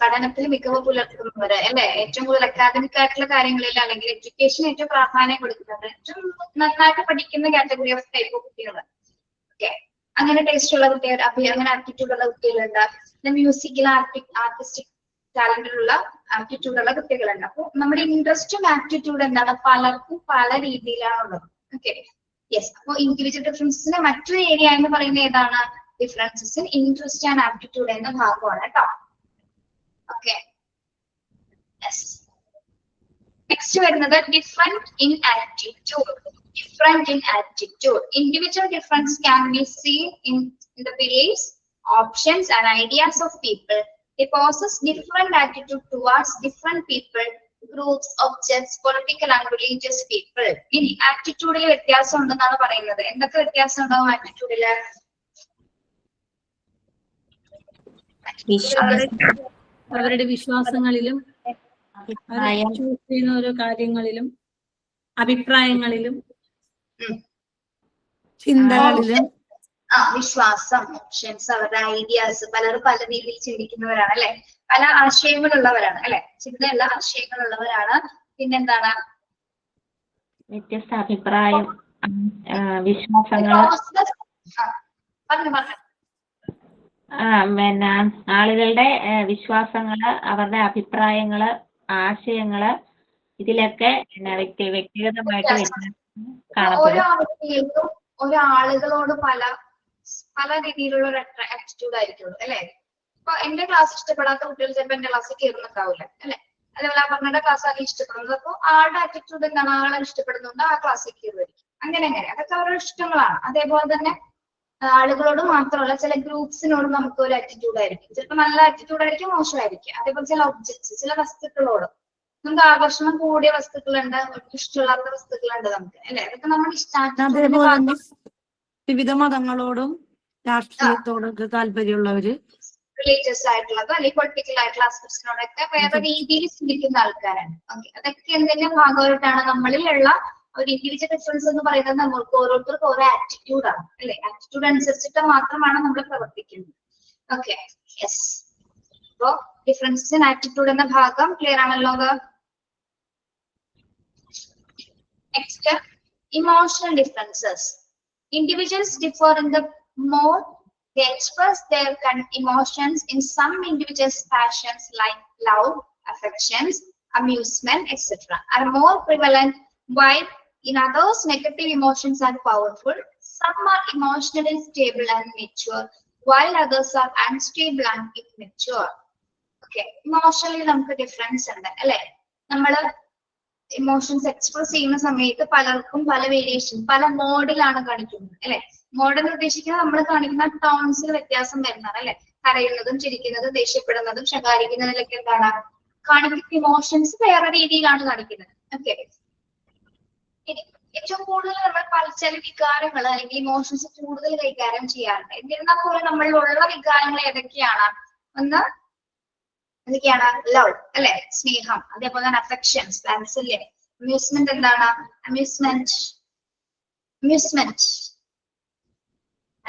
പഠനത്തിൽ മികവ് പുലർത്തുന്നവര് അല്ലെ? ഏറ്റവും കൂടുതൽ അക്കാദമിക് ആയിട്ടുള്ള കാര്യങ്ങളിൽ അല്ലെങ്കിൽ എഡ്യൂക്കേഷൻ ഏറ്റവും പ്രാധാന്യം കൊടുക്കുന്നത്, ഏറ്റവും നന്നായിട്ട് പഠിക്കുന്ന കാറ്റഗറി ഓഫ് ടൈപ്പ് ഓഫ് കുട്ടികൾ. ഓക്കെ, അങ്ങനെ ടേസ്റ്റ് ഉള്ള കുട്ടികൾ, അങ്ങനെ ആപ്റ്റിറ്റ്യൂഡ് ഉള്ള കുട്ടികളുണ്ട്. പിന്നെ മ്യൂസിക്കൽ ആർട്ടിസ്റ്റിക് ടാലന്റിലുള്ള ആപ്റ്റിറ്റ്യൂഡ് ഉള്ള കുട്ടികളുണ്ട്. അപ്പൊ നമ്മുടെ ഇൻട്രസ്റ്റും ആപ്റ്റിറ്റ്യൂഡ് എന്താണ്? പലർക്കും പല രീതിയിലാണുള്ളത്. Okay, yes. അപ്പൊ ഇൻഡിവിജ്വൽ ഡിഫറൻസിന്റെ മറ്റൊരു ഏരിയ എന്ന് പറയുന്നത് ഏതാണ്? Differences in interest and aptitude എന്ന ഭാഗമാണ് കേട്ടോ. Okay, yes. നെക്സ്റ്റ് വരുന്നത് different in attitude. Different in attitude. Individual difference can be seen in the beliefs, options, and ideas of people. They possess different attitude towards different people, groups, objects, political and religious people. In attitude വ്യത്യാസം ഉണ്ടെന്നാണ് പറയുന്നത്. എന്തൊക്കെ വ്യത്യാസം ഉണ്ടാവും ആറ്റിറ്റ്യൂഡില്? അവരുടെ വിശ്വാസങ്ങളിലും choose ചെയ്യുന്ന ഓരോ കാര്യങ്ങളിലും അഭിപ്രായങ്ങളിലും ചിന്തകളിലും വിശ്വാസം, ഓപ്ഷൻസ്, അവരുടെ ഐഡിയാസ്. പലരും പല രീതിയിൽ ചിന്തിക്കുന്നവരാണ് അല്ലെ? പല ആശയങ്ങളുള്ളവരാണ് അല്ലെ? ചിന്തയുള്ള ആശയങ്ങളുള്ളവരാണ്. പിന്നെന്താണ്? വ്യത്യസ്ത അഭിപ്രായം, വിശ്വാസങ്ങൾ, പിന്നെ ആളുകളുടെ വിശ്വാസങ്ങള്, അവരുടെ അഭിപ്രായങ്ങള്, ആശയങ്ങള്, ഇതിലൊക്കെ വ്യക്തിഗതമായിട്ട് ഒരാളുകളോട് പല രീതിയിലുള്ള ഒരു ആറ്റിറ്റ്യൂഡ് ആയിരിക്കുള്ളൂ അല്ലെ? ഇപ്പൊ എന്റെ ക്ലാസ് ഇഷ്ടപ്പെടാത്ത കുട്ടികൾ ചിലപ്പോൾ എന്റെ ക്ലാസ്സിൽ കയറുന്നുണ്ടാവില്ല അല്ലെ? അതേപോലെ പറഞ്ഞ ക്ലാസ് ആദ്യം ഇഷ്ടപ്പെടുന്നത്. അപ്പൊ ആളുടെ ആറ്റിറ്റ്യൂഡ് എന്താണ്? ആളെ ഇഷ്ടപ്പെടുന്നുണ്ട്, ആ ക്ലാസ്സിൽ കയറുമായിരിക്കും. അങ്ങനെ അതൊക്കെ അവരുടെ ഇഷ്ടങ്ങളാണ്. അതേപോലെ തന്നെ ആളുകളോട് മാത്രമല്ല, ചില ഗ്രൂപ്പ്സിനോട് നമുക്ക് ഒരു ആറ്റിറ്റ്യൂഡ് ആയിരിക്കും. ചിലപ്പോൾ നല്ല ആറ്റിറ്റ്യൂഡ് ആയിരിക്കും, മോശമായിരിക്കും. അതേപോലെ ചില ഒബ്ജക്ട്സ്, ചില വസ്തുക്കളോട് നമുക്ക് ആകർഷണം കൂടിയ വസ്തുക്കളുണ്ട്, ഇഷ്ടമില്ലാത്ത വസ്തുക്കളുണ്ട് നമുക്ക് അല്ലെ? അതൊക്കെ നമ്മുടെ അതേപോലെ വിവിധ മതങ്ങളോടും രാഷ്ട്രീയത്തോടൊക്കെ താല്പര്യമുള്ളവര്, റിലീജിയസ് ആയിട്ടുള്ളത് അല്ലെങ്കിൽ പൊളിറ്റിക്കൽ ആയിട്ടുള്ള ആസ്പെക്ട്സിനോടൊക്കെ വേറെ രീതിയിൽ ചിന്തിക്കുന്ന ആൾക്കാരാണ്. ഓക്കെ, അതൊക്കെ എന്തിന്റെ ഭാഗമായിട്ടാണ്? നമ്മളിലുള്ള ഒരു ഇൻഡിവിജ്വൽ ഡിഫറൻസ് എന്ന് പറയുന്നത് നമ്മൾക്ക് ഓരോരുത്തർക്കും ഓരോ ആറ്റിറ്റ്യൂഡാണ് അല്ലെ? ആറ്റിറ്റ്യൂഡ് അനുസരിച്ചിട്ട് മാത്രമാണ് നമ്മൾ പ്രവർത്തിക്കുന്നത്. Okay, yes. അപ്പോ ഡിഫറൻസസ് ഇൻ ആറ്റിറ്റ്യൂഡ് എന്ന ഭാഗം ക്ലിയർ ആണല്ലോ? Next, emotional differences. Individuals differ in the mode they express their emotions. In some individuals, passions like love, affections, amusement, etc. are more prevalent, while in others, negative emotions are powerful. Some are emotionally stable and mature, while others are unstable and immature. Okay, emotionally നമുക്ക് difference ഉണ്ട് അല്ലെ? നമ്മള് emotions express ചെയ്യുന്ന സമയത്ത് പലർക്കും പല variation, പല മോഡിലാണ് കാണിക്കുന്നത് അല്ലെ? മോഡ് എന്ന് ഉദ്ദേശിക്കുന്നത് നമ്മൾ കാണിക്കുന്ന ടോൺസിൽ വ്യത്യാസം വരുന്നതാണ് അല്ലെ? കരയുന്നതും ചിരിക്കുന്നതും ദേഷ്യപ്പെടുന്നതും ശകാരിക്കുന്നതിലൊക്കെ എന്താണ് കാണിക്കുന്ന ഇമോഷൻസ് വേറെ രീതിയിലാണ് കാണിക്കുന്നത്. ഓക്കെ, ഏറ്റവും കൂടുതൽ നമ്മൾ ചില വികാരങ്ങൾ അല്ലെങ്കിൽ ഇമോഷൻസ് കൂടുതൽ കൈകാര്യം ചെയ്യാറുണ്ട്. എന്നിരുന്നാൽ പോലും നമ്മളിലുള്ള വികാരങ്ങൾ ഏതൊക്കെയാണ്? ഒന്ന് എന്തൊക്കെയാണ്? ലവ് അല്ലെ, സ്നേഹം. അതേപോലെ തന്നെ അഫെക്ഷൻസ്, വാത്സല്യം. അമ്യൂസ്മെന്റ് എന്താണ്? അമ്യൂസ്മെന്റ്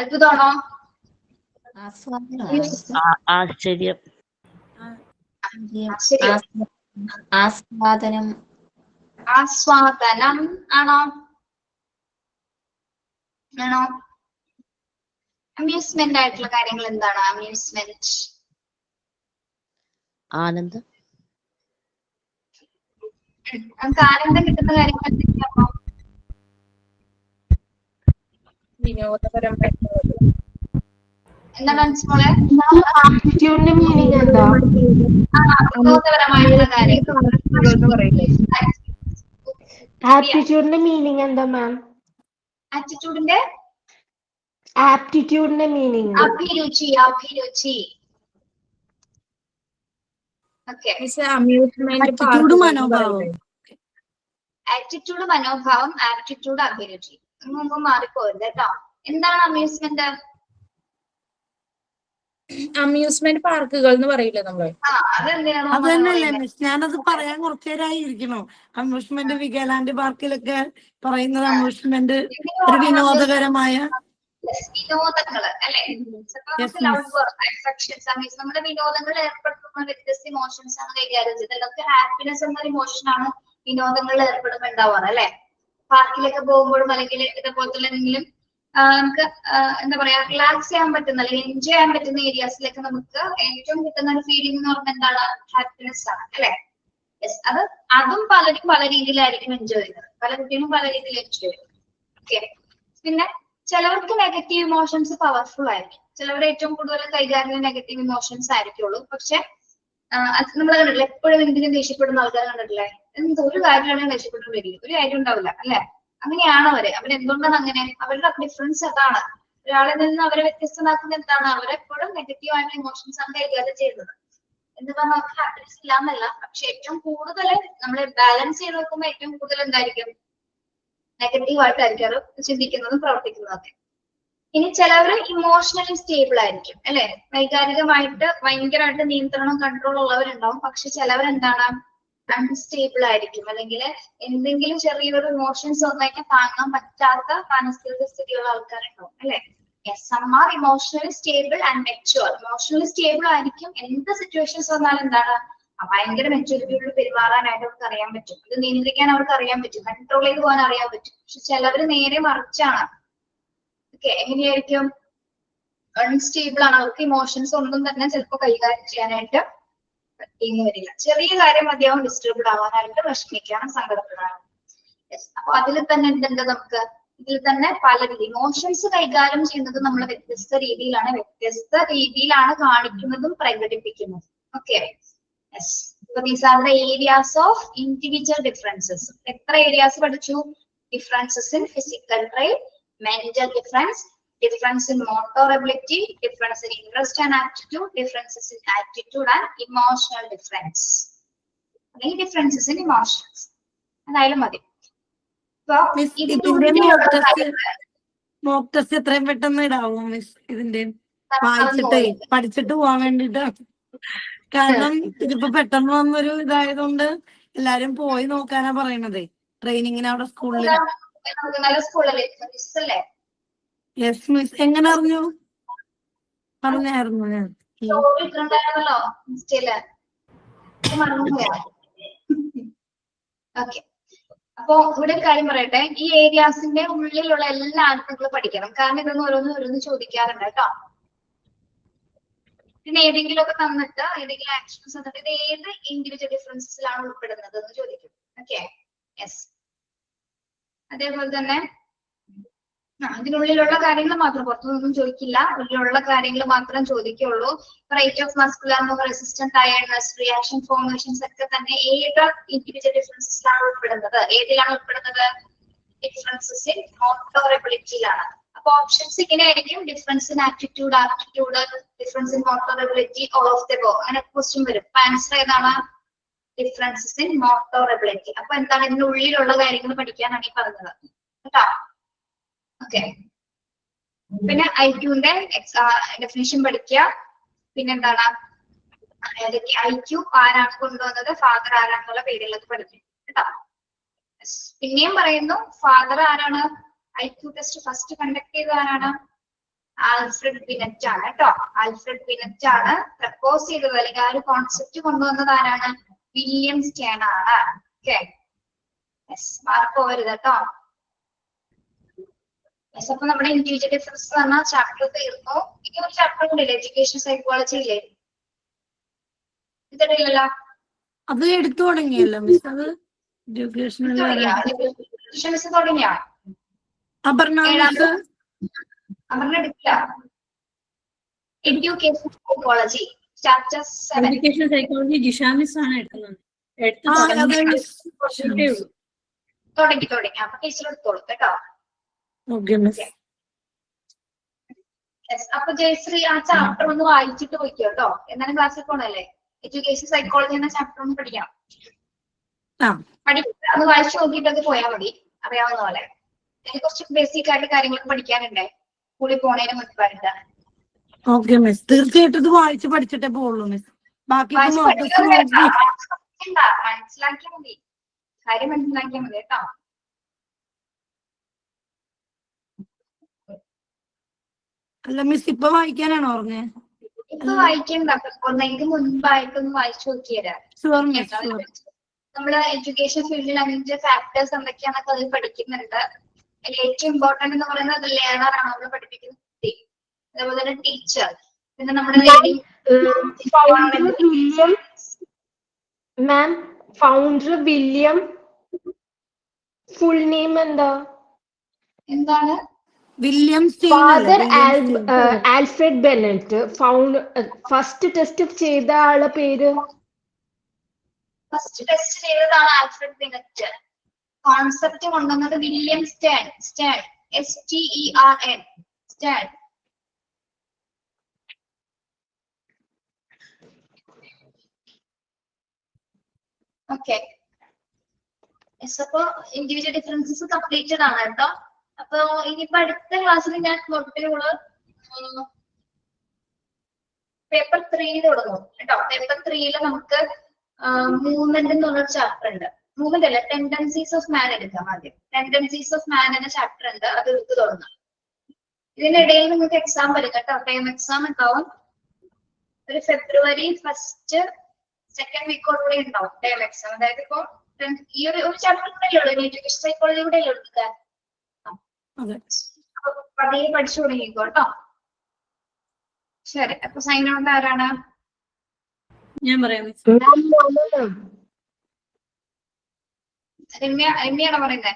അത്ഭുതമാണോ? ആശ്ചര്യം, ആസ്വാദനം, ആസ്വാദനം ആണോ? അമ്യൂസ്മെന്റ് ആയിട്ടുള്ള കാര്യങ്ങൾ എന്താണ്? അമ്യൂസ്മെന്റ് ആനന്ദം, നമുക്ക് ആനന്ദം കിട്ടുന്ന കാര്യങ്ങൾ എന്തൊക്കെയാണോ? വിനോദപരമായിട്ടുള്ളത്. എന്താണ് മനസ്സിലോളെ? ആപ്റ്റിറ്റ്യൂഡിന്റെ മീനിങ് എന്താ? വിനോദപരമായിട്ടുള്ള കാര്യങ്ങൾ. ആപ്റ്റിറ്റ്യൂഡിന്റെ മീനിങ് എന്താ മാം? ആറ്റിറ്റ്യൂഡിന്റെ ആപ്റ്റിറ്റ്യൂഡിന്റെ മീനിങ് അഭിരുചി. ഓക്കെ. ആറ്റിറ്റ്യൂഡ് മനോഭാവം. ആറ്റിറ്റ്യൂഡ് മനോഭാവം, ആപ്റ്റിറ്റ്യൂഡ് അഭിരുചി. മുമ്പ് മാറിപ്പോരുത് കേട്ടോ. എന്താണ് അമ്യൂസ്മെന്റ്? അമ്യൂസ്മെന്റ് പാർക്കുകൾ എന്ന് പറയില്ലേ നമ്മള്? അതെന്തിനാണോ അത് തന്നെയല്ലേ മിസ്, ഞാനത് പറയാൻ കുറച്ചേരായി ഇരിക്കണോ. അമ്യൂസ്മെന്റ് വികലാൻഡ് പാർക്കിലൊക്കെ പറയുന്നത് അമ്യൂസ്മെന്റ് ഒരു വിനോദകരമായ വിനോദങ്ങള് അല്ലെ? നമ്മുടെ വിനോദങ്ങളിൽ ഏർപ്പെടുത്തുന്ന വ്യത്യസ്ത ഇമോഷൻസ് ആണ് കൈകാര്യം ചെയ്തത്. അതൊക്കെ ഹാപ്പിനെസ് എന്നൊരു ഇമോഷനാണ് വിനോദങ്ങളിൽ ഏർപ്പെടുമ്പോൾ ഉണ്ടാവാറ് അല്ലെ? പാർക്കിലൊക്കെ പോകുമ്പോഴും അല്ലെങ്കിൽ ഇതേപോലത്തെ എന്തെങ്കിലും നമുക്ക് എന്താ പറയാ റിലാക്സ് ചെയ്യാൻ പറ്റുന്ന അല്ലെങ്കിൽ എൻജോയ് ചെയ്യാൻ പറ്റുന്ന ഏരിയാസിലൊക്കെ നമുക്ക് ഏറ്റവും കിട്ടുന്ന ഒരു ഫീലിംഗ് എന്ന് പറഞ്ഞാൽ എന്താണ്? ഹാപ്പിനെസ് ആണ് അല്ലെ? അത് അതും പലരും പല രീതിയിലായിരിക്കും എൻജോയ് ചെയ്യുന്നത്. പല കുട്ടികളും പല രീതിയിൽ എൻജോയ് ചെയ്യും. ഓക്കെ. പിന്നെ ചിലവർക്ക് നെഗറ്റീവ് ഇമോഷൻസ് പവർഫുൾ ആയിരിക്കും. ചിലവർ ഏറ്റവും കൂടുതൽ കൈകാര്യം നെഗറ്റീവ് ഇമോഷൻസ് ആയിരിക്കുള്ളൂ. പക്ഷെ നമ്മൾ കണ്ടിട്ടില്ല, എപ്പോഴും എന്തിനും ദേഷ്യപ്പെടുന്ന ആൾക്കാർ കണ്ടിട്ടില്ലേ? ഒരു കാര്യമാണെങ്കിൽ ദേഷ്യപ്പെട്ടുകൊണ്ടിരിക്കും, ഒരു കാര്യം ഉണ്ടാവില്ല അല്ലെ? അങ്ങനെയാണ് അവരെന്തുകൊണ്ടാണ് അങ്ങനെ? അവരുടെ ഡിഫറൻസ് അതാണ്. ഒരാളിൽ നിന്ന് അവരെ വ്യത്യസ്തമാക്കുന്ന എന്താണ്? അവരെപ്പോഴും നെഗറ്റീവ് ആയിട്ടുള്ള ഇമോഷൻസ് ആണ് കൈകാര്യം ചെയ്യുന്നത്. എന്ന് പറഞ്ഞാൽ നമുക്ക് ഹാപ്പിനെസ് ഇല്ലാന്നല്ല, പക്ഷെ ഏറ്റവും കൂടുതൽ നമ്മളെ ബാലൻസ് ചെയ്ത് നോക്കുമ്പോൾ ഏറ്റവും കൂടുതൽ എന്തായിരിക്കും? നെഗറ്റീവ് ആയിട്ടായിരിക്കും അവർ ചിന്തിക്കുന്നതും പ്രവർത്തിക്കുന്നതൊക്കെ. ഇനി ചിലവർ ഇമോഷണലി സ്റ്റേബിൾ ആയിരിക്കും അല്ലെ? വൈകാരികമായിട്ട് ഭയങ്കരമായിട്ട് നിയന്ത്രണം കൺട്രോൾ ഉള്ളവരുണ്ടാവും. പക്ഷെ ചിലവരെന്താണ്? അൺസ്റ്റേബിൾ ആയിരിക്കും, അല്ലെങ്കിൽ എന്തെങ്കിലും ചെറിയൊരു ഇമോഷൻസ് വന്നതിനെ താങ്ങാൻ പറ്റാത്ത മാനസിക സ്ഥിതിയുള്ള ആൾക്കാരുണ്ടാവും അല്ലെ? some are emotionally stable and mature. Emotionally stable ആയിരിക്കും. എന്ത് സിറ്റുവേഷൻസ് വന്നാലും എന്താണ്? ഭയങ്കര മെച്ചൂരിറ്റിയോട് പെരുമാറാനായിട്ട് അവർക്ക് അറിയാൻ പറ്റും. ഇത് നിയന്ത്രിക്കാൻ അവർക്ക് അറിയാൻ പറ്റും, കൺട്രോൾ ചെയ്ത് പോകാൻ അറിയാൻ പറ്റും. പക്ഷെ ചിലവര് നേരെ മറിച്ചാണ്. ഓക്കെ, എങ്ങനെയായിരിക്കും? അൺസ്റ്റേബിൾ ആണ്. അവർക്ക് ഇമോഷൻസ് ഒന്നും തന്നെ ചിലപ്പോൾ കൈകാര്യം ചെയ്യാനായിട്ട് പറ്റിയെന്ന് വരില്ല. ചെറിയ കാര്യം മതിയാവും ഡിസ്റ്റർബ്ഡ് ആവാനായിട്ട്, വിഷമിക്കാനും സങ്കടപ്പെടാനും. അപ്പൊ അതിൽ തന്നെ എന്തുണ്ട്? നമുക്ക് ഇതിൽ തന്നെ പല രീതി ഇമോഷൻസ് കൈകാര്യം ചെയ്യുന്നത് നമ്മൾ വ്യത്യസ്ത രീതിയിലാണ് കാണിക്കുന്നതും പ്രകടിപ്പിക്കുന്നതും. Okay. So these are the areas of individual differences. എത്ര areas പഠിച്ചു? Differences in physical trait, mental difference, difference in motor ability, difference in interest and aptitude, differences in attitude and emotional difference. Okay, differences in emotions. എന്തായാലും മതി. Mock test എത്രയും പെട്ടെന്ന് ഇടാവും miss? ഇതിന്റെ പഠിച്ചിട്ട് പോവാൻ വേണ്ടിട്ടാണ്. കാരണം ഇതിപ്പോ പെട്ടെന്ന് വന്നൊരു ഇതായതുകൊണ്ട് എല്ലാരും പോയി നോക്കാനാ പറയണതേ, ട്രെയിനിങ്ങിന് അവിടെ സ്കൂളിൽ. Yes miss. എങ്ങനെ അറിഞ്ഞു? പറഞ്ഞായിരുന്നു ഞാൻ. ഓക്കെ. അപ്പൊ ഇവിടെ ഒരു കാര്യം പറയട്ടെ, ഈ ഏരിയാസിന്റെ ഉള്ളിലുള്ള എല്ലാ ആൻസറുകളും പഠിക്കണം. കാരണം ഇതൊന്നും ഓരോന്ന് ചോദിക്കാറുണ്ട് കേട്ടോ. പിന്നെ ഏതെങ്കിലും ഒക്കെ തന്നിട്ട് ഏതെങ്കിലും ആക്ഷൻസ് തന്നിട്ട് ഇത് ഏത് ഇൻഡിവിജ്വൽ ഡിഫറൻസസിലാണ് ഉൾപ്പെടുന്നത് എന്ന് ചോദിക്കും. Okay, yes. അതേപോലെ തന്നെ ഇതിനുള്ളിലുള്ള കാര്യങ്ങൾ മാത്രം, പുറത്തുനിന്നൊന്നും ചോദിക്കില്ല. ഉള്ളിലുള്ള കാര്യങ്ങൾ മാത്രം ചോദിക്കുള്ളൂ. Rate of muscular resistant tiredness, reaction formations ഒക്കെ തന്നെ ഏത് ഇൻഡിവിജ്വൽ ഡിഫറൻസസിലാണ് ഉൾപ്പെടുന്നത്? ഏതിലാണ് ഉൾപ്പെടുന്നത്? ഡിഫറൻസസ് ഇൻ മോട്ടോർ എബിലിറ്റിയിലാണ്. അപ്പൊ ഓപ്ഷൻസ് ഇങ്ങനെ ആയിരിക്കും: difference in aptitude, difference in motor ability, all of the above. അങ്ങനെ ക്വസ്റ്റ്യൻ വരും. അപ്പൊ ആൻസർ ഏതാണ്? Differences in motor ability. അപ്പൊ എന്താണ് ഇതിന്റെ ഉള്ളിലുള്ള കാര്യങ്ങൾ പഠിക്കാനാണ് ഈ പറഞ്ഞത് കേട്ടോ. ഓക്കെ, പിന്നെ ഐക്യുവിന്റെ ഡെഫിനിഷൻ പഠിക്കുക. പിന്നെന്താണ് ഐക്യു ആരാണ് കൊണ്ടുവന്നത്, ഫാദർ ആരാണെന്നുള്ള പേരുള്ളത് പഠിക്കും കേട്ടോ. പിന്നെയും പറയുന്നു, ഫാദർ ആരാണ്, ഐക്യു ടെസ്റ്റ് ഫസ്റ്റ് കണ്ടക്ട് ചെയ്ത ആരാണ്, ആൽഫ്രഡ് ബിനറ്റ് ആണ് കേട്ടോ. ആൽഫ്രഡ് ബിനറ്റ് ആണ് പ്രപ്പോസ് ചെയ്തത്, അല്ലെങ്കിൽ ആ ഒരു കോൺസെപ്റ്റ് കൊണ്ടുവന്നത് ആരാണ്, വില്യം സ്റ്റേൺ ആണ്. ഓക്കെ, മാർക്ക് പോകരുത് കേട്ടോ. അപ്പൊ നമ്മുടെ ഇൻഡിവിജ്വൽ ഡിഫറൻസ് പറഞ്ഞ ചാപ്റ്റർ തീർന്നു. ഇനി ഒരു ചാപ്റ്റർ കൂടിയില്ലേ, എഡ്യൂക്കേഷൻ സൈക്കോളജി ഇല്ലേ, ഇതില്ലല്ലോ, അത് എടുത്തു തുടങ്ങിയല്ലോ മിസ്. അത് എഡ്യൂക്കേഷണൽ മിസ് തുടങ്ങിയാ അപർണ മിസ് അമറിന് എടുക്കില്ല. Education psychology chapter 7. Education psychology Jisha miss ആണ് എടുക്കുന്നത്. തുടങ്ങി അപ്പൊ ടീച്ചർ എടുത്തോളൂ കേട്ടോ. Okay miss. അപ്പൊ ജയശ്രീ ആ ചാപ്റ്റർ ഒന്ന് വായിച്ചിട്ട് പോയിക്കോ കേട്ടോ. എന്നാലും ക്ലാസ്സിൽ പോണല്ലേ, എഡ്യൂക്കേഷൻ സൈക്കോളജി എന്ന ചാപ്റ്റർ ഒന്ന് പഠിക്കാം. ഒന്ന് വായിച്ചു നോക്കിയിട്ടൊക്കെ പോയാൽ മതി, അറിയാവുന്ന പോലെ. എനിക്ക് കുറച്ച് ബേസിക് ആയിട്ട് കാര്യങ്ങളൊക്കെ പഠിക്കാനുണ്ടേ സ്കൂളിൽ പോണതിന് മുൻപായിട്ട്. ഓക്കെ മിസ്, തീർച്ചയായിട്ടും ഇത് വായിച്ച് പഠിച്ചിട്ടേ പോകുള്ളൂ മിസ്. ബാക്കി മനസ്സിലാക്കിയാൽ മതി, കാര്യം മനസ്സിലാക്കിയാൽ മതി കേട്ടോ. അല്ല മിസ്, ഇപ്പൊ വായിക്കാനാണോ പറഞ്ഞേ? ഇപ്പൊ വായിക്കണ്ട, ഒന്നെങ്കിൽ മുൻപായിട്ടൊന്ന് വായിച്ചു നോക്കിയരാ. നമ്മള് എഡ്യൂക്കേഷൻ ഫീൽഡിൽ അതിന്റെ ഫാക്ടേഴ്സ് എന്തൊക്കെയാണെന്നൊക്കെ അതിൽ പഠിക്കുന്നുണ്ട്. ഏറ്റവും ഇമ്പോർട്ടന്റ് എന്ന് പറയുന്നത് ലേണർ ആണ് നമ്മൾ പഠിപ്പിക്കുന്ന കുട്ടി, അതേപോലെ തന്നെ ടീച്ചർ, പിന്നെ നമ്മുടെ മാം ഫൗണ്ടർ വില്യം, ഫുൾ നെയിം എന്താണ്? William father Alfred Bennett. First test ചെയ്ത ആളെ പേര്, ഫസ്റ്റ് ടെസ്റ്റ് ചെയ്തതാണ് ആൽഫ്രഡ് ബെനറ്റ്. കോൺസെപ്റ്റ് കൊണ്ടുവന്നത് William Stern. STERN Stern. Okay, അപ്പൊ ഇൻഡിവിജ്വൽ ഡിഫറൻസസ് കംപ്ലീറ്റഡ് ആണ് കേട്ടോ. അപ്പൊ ഇനിയിപ്പോ അടുത്ത ക്ലാസ്സിൽ ഞാൻ നോട്ടികള് പേപ്പർ 3 തുടങ്ങും കേട്ടോ. പേപ്പർ 3 നമുക്ക് മൂവ്മെന്റ് എന്നുള്ളൊരു ചാപ്റ്റർ ഉണ്ട്. മൂവ്മെന്റ് അല്ല, ടെൻഡൻസീസ് ഓഫ് മാൻ എടുക്കാം ആദ്യം. ടെൻഡൻസീസ് ഓഫ് മാൻ എന്ന ചാപ്റ്റർ ഉണ്ട്, അത് എടുത്ത് തുടങ്ങാം. ഇതിനിടയിൽ നിങ്ങൾക്ക് എക്സാം വരും കേട്ടോ, ടൈം എക്സാം ഉണ്ടാവും. ഒരു ഫെബ്രുവരി 1st 2nd വീക്കോടുകൂടി ഉണ്ടാവും ടൈം എക്സാം. അതായത് ഇപ്പൊ ഈ ഒരു ചാപ്റ്റർ കൂടെ ഉള്ളൂ, എഡ്യൂക്കേഷൻ സൈക്കോളജി കൂടെ ഉള്ളൂ എടുക്കാൻ. പതിയെ പഠിച്ചു തുടങ്ങിക്കോ കേട്ടോ. ശരി, അപ്പൊ സൈൻ ഔട്ട് ആരാണ്? ഞാൻ പറയാം. രമ്യാണോ പറയുന്നത്?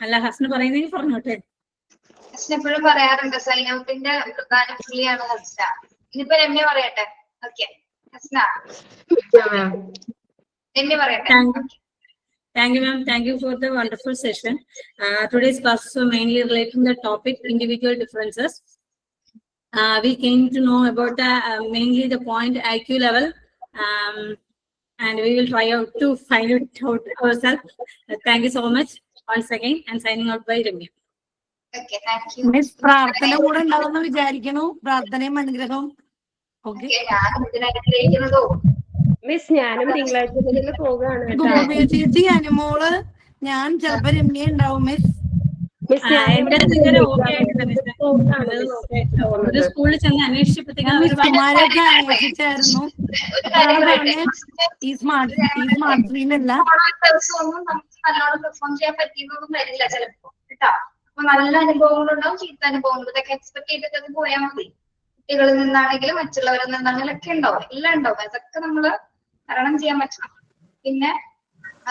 അല്ല, ഹസ്ന പറയുന്നെങ്കിൽ പറഞ്ഞോട്ടെ. ഹസ്ന എപ്പോഴും പറയാറുണ്ട് സൈൻ ഔട്ടിന്റെ പ്രധാന പുള്ളിയാണ് ഹസ്ന. ഇനിയിപ്പോ രമ്യ പറയട്ടെ. ഓക്കെ, ഹസ്ന രമ്യ പറയട്ടെ. Thank you, ma'am. Thank you for the wonderful session. Today's class was mainly relating the topic individual differences. We came to know about mainly the point IQ level, and we will try out to find it out ourselves. Thank you so much once again, and signing out by Ramya. Okay, thank you. Miss, പ്രാർത്ഥന കൂടെ ഉണ്ടാവുമെന്ന് വിചാരിക്കണു. പ്രാർത്ഥനയും അനുഗ്രഹവും. Okay, miss ഞാനും തിങ്കളാഴ്ച മുതൽ പോകാണ്. ഗോപിക ചേച്ചി, അനുമോള്, ഞാൻ ചിലപ്പോ രമ്യ ഉണ്ടാവും മിസ്. സ്കൂളിൽ ചെന്ന് അന്വേഷിച്ചപ്പോഴത്തേക്കും മിസ്സുമാരൊക്കെ അന്വേഷിച്ചായിരുന്നു. ഈ സ്മാർട്ട് സ്ക്രീനല്ല നല്ലോണം പെർഫോം ചെയ്യാൻ പറ്റിയെന്നൊന്നും വരില്ല ചിലപ്പോ കേട്ടോ. അപ്പൊ നല്ല അനുഭവങ്ങളുണ്ടാവും, ചീത്ത അനുഭവങ്ങൾ. ഇതൊക്കെ എക്സ്പെക്ട് ചെയ്തിട്ടൊക്കെ പോയാൽ മതി. കുട്ടികളിൽ നിന്നാണെങ്കിലും മറ്റുള്ളവരിൽ നിന്നാണെങ്കിലും ഒക്കെ ഉണ്ടാവും, എല്ലാം ഉണ്ടാവും. അതൊക്കെ നമ്മള് തരണം ചെയ്യാൻ പറ്റണം. പിന്നെ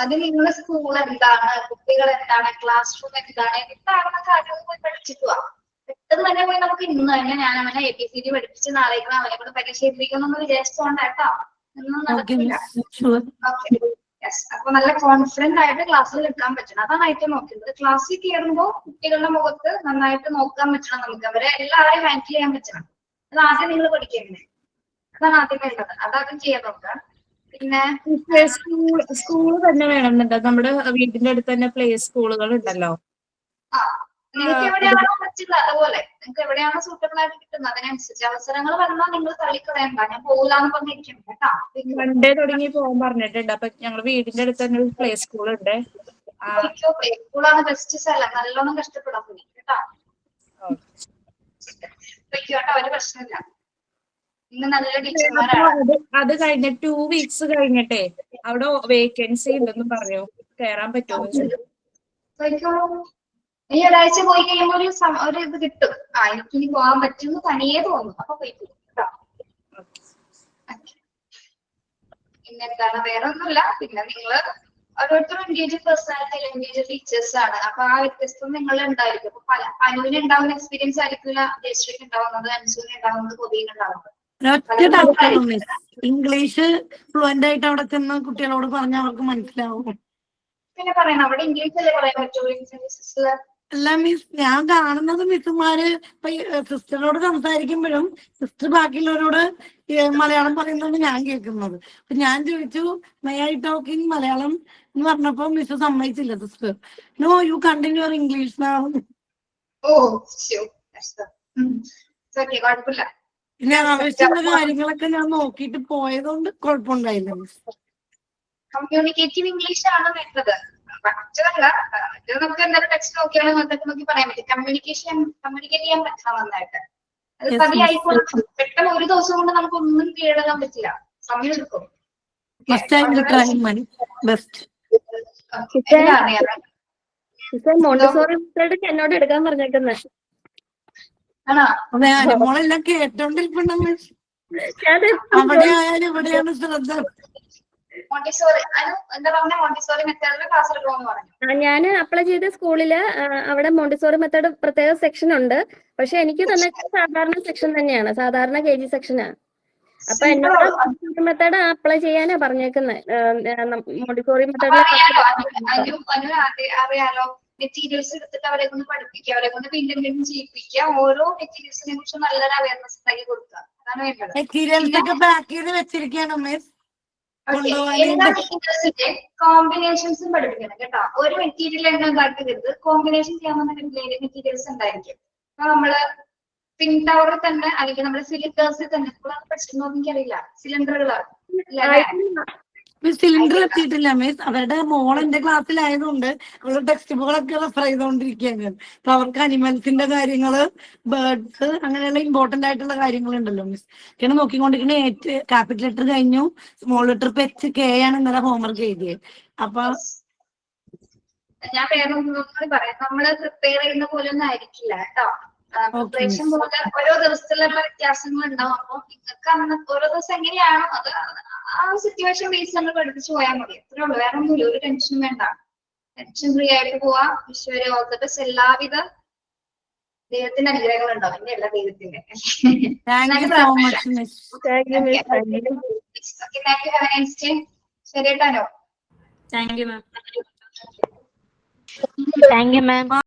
അത് നിങ്ങൾ സ്കൂൾ എന്താണ്, കുട്ടികൾ എന്താണ്, ക്ലാസ് റൂം എന്താണ്, എന്താണെന്ന കാര്യങ്ങൾ പോയി പഠിച്ചിട്ട് പോവാം. പെട്ടെന്ന് തന്നെ പോയി നമുക്ക് ഇന്ന് തന്നെ ഞാൻ അവനെ ABCD പഠിപ്പിച്ച് നാളേക്കും അവനെ കൊണ്ട് പരീക്ഷ എഴുതിക്കുന്നൊന്നും വിചാരിച്ചോണ്ട കേട്ടോ, ഒന്നും നടക്കില്ല. അപ്പൊ നല്ല കോൺഫിഡന്റ് ആയിട്ട് ക്ലാസ്സിൽ നിൽക്കാൻ പറ്റണം, അതാണ് ഏറ്റവും നോക്കുന്നത്. ക്ലാസ്സിൽ കയറുമ്പോൾ കുട്ടികളുടെ മുഖത്ത് നന്നായിട്ട് നോക്കാൻ പറ്റണം, നമുക്ക് അവരെ എല്ലാവരെയും ഹാൻഡിൽ ചെയ്യാൻ പറ്റണം. അത് ആദ്യം നിങ്ങൾ പഠിക്കേണ്ടത്, അതാണ് ആദ്യം വേണ്ടത്. അതാദ്യം ചെയ്യാൻ നോക്കുക. പിന്നെ സ്കൂൾ തന്നെ വേണമെന്നുണ്ടോ? നമ്മുടെ വീടിന്റെ അടുത്ത് തന്നെ പ്ലേ സ്കൂളുകൾ ഉണ്ടല്ലോ. നിങ്ങൾക്ക് എവിടെയാണോ പറ്റുന്നത് അതുപോലെ നിങ്ങൾക്ക് എവിടെയാണോ സൂട്ടബിൾ ആയിട്ട് കിട്ടുന്നത് അതിനനുസരിച്ച് അവസരങ്ങൾ വന്നാൽ നിങ്ങൾ തള്ളിക്കളയണ്ട. ഞാൻ പോകില്ലാന്ന് പറഞ്ഞിരിക്കും കേട്ടോ. മൺഡേ തുടങ്ങി പോകാൻ പറഞ്ഞിട്ടുണ്ട്. അപ്പൊ ഞങ്ങൾ വീടിന്റെ അടുത്ത് തന്നെ ഒരു പ്ലേ സ്കൂൾ ഉണ്ട്. പ്ലേ സ്കൂളാണ് ബെസ്റ്റ് സ്ഥലം. നല്ലോണം കഷ്ടപ്പെടാൻ പോയി കേട്ടോ. കേട്ടോ, ഒരു പ്രശ്നമില്ല. ഇന്ന് നല്ല ടീച്ചർമാരാണ്. അത് കഴിഞ്ഞ 2 weeks കഴിഞ്ഞിട്ടേ അവിടെ വേക്കൻസി ഉണ്ടെന്ന് പറഞ്ഞു. കയറാൻ പറ്റുമോ? ഈ ഒരാഴ്ച പോയി കഴിയുമ്പോൾ ഒരു ഇത് കിട്ടും. എനിക്ക് ഇനി പോകാൻ പറ്റുമെന്ന് തനിയെ തോന്നും. അപ്പൊ പോയി കേട്ടോ. പിന്നെന്താണ്, വേറെ ഒന്നുമില്ല. പിന്നെ നിങ്ങള് ഓരോരുത്തരും ഇൻഡിവിജ്വൽ പേഴ്സണാലിറ്റി അല്ലെങ്കിൽ ഇൻഡിവിജ്വൽ ടീച്ചേഴ്സ് ആണ്. അപ്പൊ ആ വ്യത്യസ്തം നിങ്ങൾ ഉണ്ടായിരിക്കും. അപ്പൊ അനുവിന് ഉണ്ടാവുന്ന എക്സ്പീരിയൻസ് ആയിരിക്കില്ല ജയശ്രീക്ക് ഉണ്ടാവുന്നത്, അൻസുവിന് ഉണ്ടാവുന്നത്, കൊബീന് ഉണ്ടാവുന്നത്. ഇംഗ്ലീഷ് ഫ്ലുവന്റ് ആയിട്ട് അവിടെ ചെന്ന് കുട്ടികളോട് പറഞ്ഞാൽ അവർക്ക് മനസ്സിലാവും. പിന്നെ പറയണം, അവിടെ ഇംഗ്ലീഷ് അല്ലേ പറയാൻ പറ്റുള്ളൂ. അല്ല മിസ്, ഞാൻ കാണുന്നത് മിസ്സുമാര് ഇപ്പൊ സിസ്റ്ററിനോട് സംസാരിക്കുമ്പോഴും സിസ്റ്റർ ബാക്കിയുള്ളവരോട് മലയാളം പറയുന്നതാണ് ഞാൻ കേൾക്കുന്നത്. അപ്പൊ ഞാൻ ചോദിച്ചു may I talk in Malayalam എന്ന് പറഞ്ഞപ്പോ മിസ് സമ്മതിച്ചില്ല sister. No, you continue your English നാവ്. കുഴപ്പമില്ല. ഞാൻ ആവശ്യമുള്ള കാര്യങ്ങളൊക്കെ ഞാൻ നോക്കിയിട്ട് പോയതുകൊണ്ട് കുഴപ്പമുണ്ടായില്ല മിസ്. കമ്മ്യൂണിക്കേറ്റീവ് ഇംഗ്ലീഷ് ആണ് വേണ്ടത്. മറ്റതല്ല, ഇത് നമുക്ക് എന്തായാലും ടെക്സ്റ്റ് നോക്കിയാണ് നോക്കി പറയാൻ പറ്റും. കമ്മ്യൂണിക്കേറ്റ് ചെയ്യാൻ പറ്റണം നന്നായിട്ട്. അത് പതിയായിക്കോളും. പെട്ടെന്ന് ഒരു ദിവസം കൊണ്ട് നമുക്ക് ഒന്നും കീഴടക്കാൻ പറ്റില്ല. സമയം എടുക്കും. മോണ്ടിസോറി മെത്തേഡ് എന്നോട് എടുക്കാൻ പറഞ്ഞേക്കുന്നത്. മോളെല്ലാം കേട്ടോണ്ടിരിപ്പുണ്ട് മിസ്. അവിടെ ആയാലും ഇവിടെയാണ് ശ്രദ്ധ. ഞാൻ അപ്ലൈ ചെയ്ത സ്കൂളില് അവിടെ മോണ്ടിസോറി മെത്തേഡ് പ്രത്യേക സെക്ഷൻ ഉണ്ട്. പക്ഷെ എനിക്ക് തന്നെ സാധാരണ സെക്ഷൻ തന്നെയാണ്, സാധാരണ KG സെക്ഷനാണ്. അപ്പൊ എന്നോട് മെത്തേഡ് അപ്ലൈ ചെയ്യാനാ പറഞ്ഞേക്കുന്നത്. മോണ്ടിസോറി മെത്തേഡ് അറിയാലോ. മെറ്റീരിയൽസ് എടുത്തിട്ട് അവരെ കൊണ്ട് പഠിപ്പിക്കുക, അവരെ കൊണ്ട് വീണ്ടും ചെയ്യിപ്പിക്കുക. ഓരോ മെറ്റീരിയൽസിനെ കുറിച്ച് നല്ലൊരു അവയർനെസ് ഉണ്ടാക്കി കൊടുക്കുക. അതാണ് വേണ്ടത്. മെറ്റീരിയൽസ് ഒക്കെ പാക്ക് ചെയ്ത് വെച്ചിരിക്കുകയാണോ മിസ്? കോമ്പിനേഷൻസും പഠിപ്പിക്കണം കേട്ടോ. ഒരു മെറ്റീരിയൽ തന്നെ ഉണ്ടാക്കരുത്. കോമ്പിനേഷൻ ചെയ്യാവുന്ന മെറ്റീരിയൽസ് ഉണ്ടായിരിക്കും. അപ്പൊ നമ്മള് പിൻ ടവറിൽ തന്നെ അല്ലെങ്കിൽ നമ്മുടെ സിലിണ്ടേഴ്സിൽ തന്നെ പഠിച്ചിട്ടുണ്ടോ എനിക്കറിയില്ല. സിലിണ്ടറുകള് സിലിണ്ടർ എത്തിയിട്ടില്ല മിസ്. അവരുടെ മോൾ എന്റെ ക്ലാസ്സിലായതുകൊണ്ട് അവരുടെ ടെക്സ്റ്റ് ബുക്കുകളൊക്കെ റെഫർ ചെയ്തുകൊണ്ടിരിക്കുകയാണ്. അപ്പൊ അവർക്ക് അനിമൽസിന്റെ കാര്യങ്ങള്, ബേർഡ്സ്, അങ്ങനെയുള്ള ഇമ്പോർട്ടന്റ് ആയിട്ടുള്ള കാര്യങ്ങളുണ്ടല്ലോ മിസ്. ഒക്കെയാണ് നോക്കിക്കൊണ്ടിരിക്കുന്നത്. ക്യാപിറ്റൽ ലെറ്റർ കഴിഞ്ഞു, സ്മോൾ ലെറ്റർ PH K ആണ് ഇന്നലെ ഹോംവർക്ക് എഴുതിയത്. അപ്പൊ ഞാൻ വേറെ ഒന്നും പറയാം. നമ്മള് പ്രിപ്പയർ ചെയ്യുന്ന പോലെ ഒന്നും ആയിരിക്കില്ല കേട്ടോ. പ്രിപ്പറേഷൻ പോലെ ഓരോ ദിവസത്തിലുള്ള വ്യത്യാസങ്ങൾ ഉണ്ടാവും. അപ്പൊ നിങ്ങൾക്ക് അന്ന് ഓരോ ദിവസം എങ്ങനെയാണോ അത് ആ സിറ്റുവേഷൻ ബേസ് നമ്മൾ പഠിപ്പിച്ചു പോയാൽ മതി. അത്രേ ഉള്ളൂ. വേറെ ഒന്നുമില്ല. ഒരു ടെൻഷനും വേണ്ട. ടെൻഷൻ ഫ്രീ ആയിട്ട് പോവാ. ഈശ്വര ഓൾ ദ ബെസ്റ്റ്. എല്ലാവിധ ദൈവത്തിന്റെ അനുഗ്രഹങ്ങൾ ഉണ്ടാവും. എന്റെ എല്ലാ ദൈവത്തിന്റെ. ശരി കേട്ടോ. Thank you ma'am. Thank you ma'am.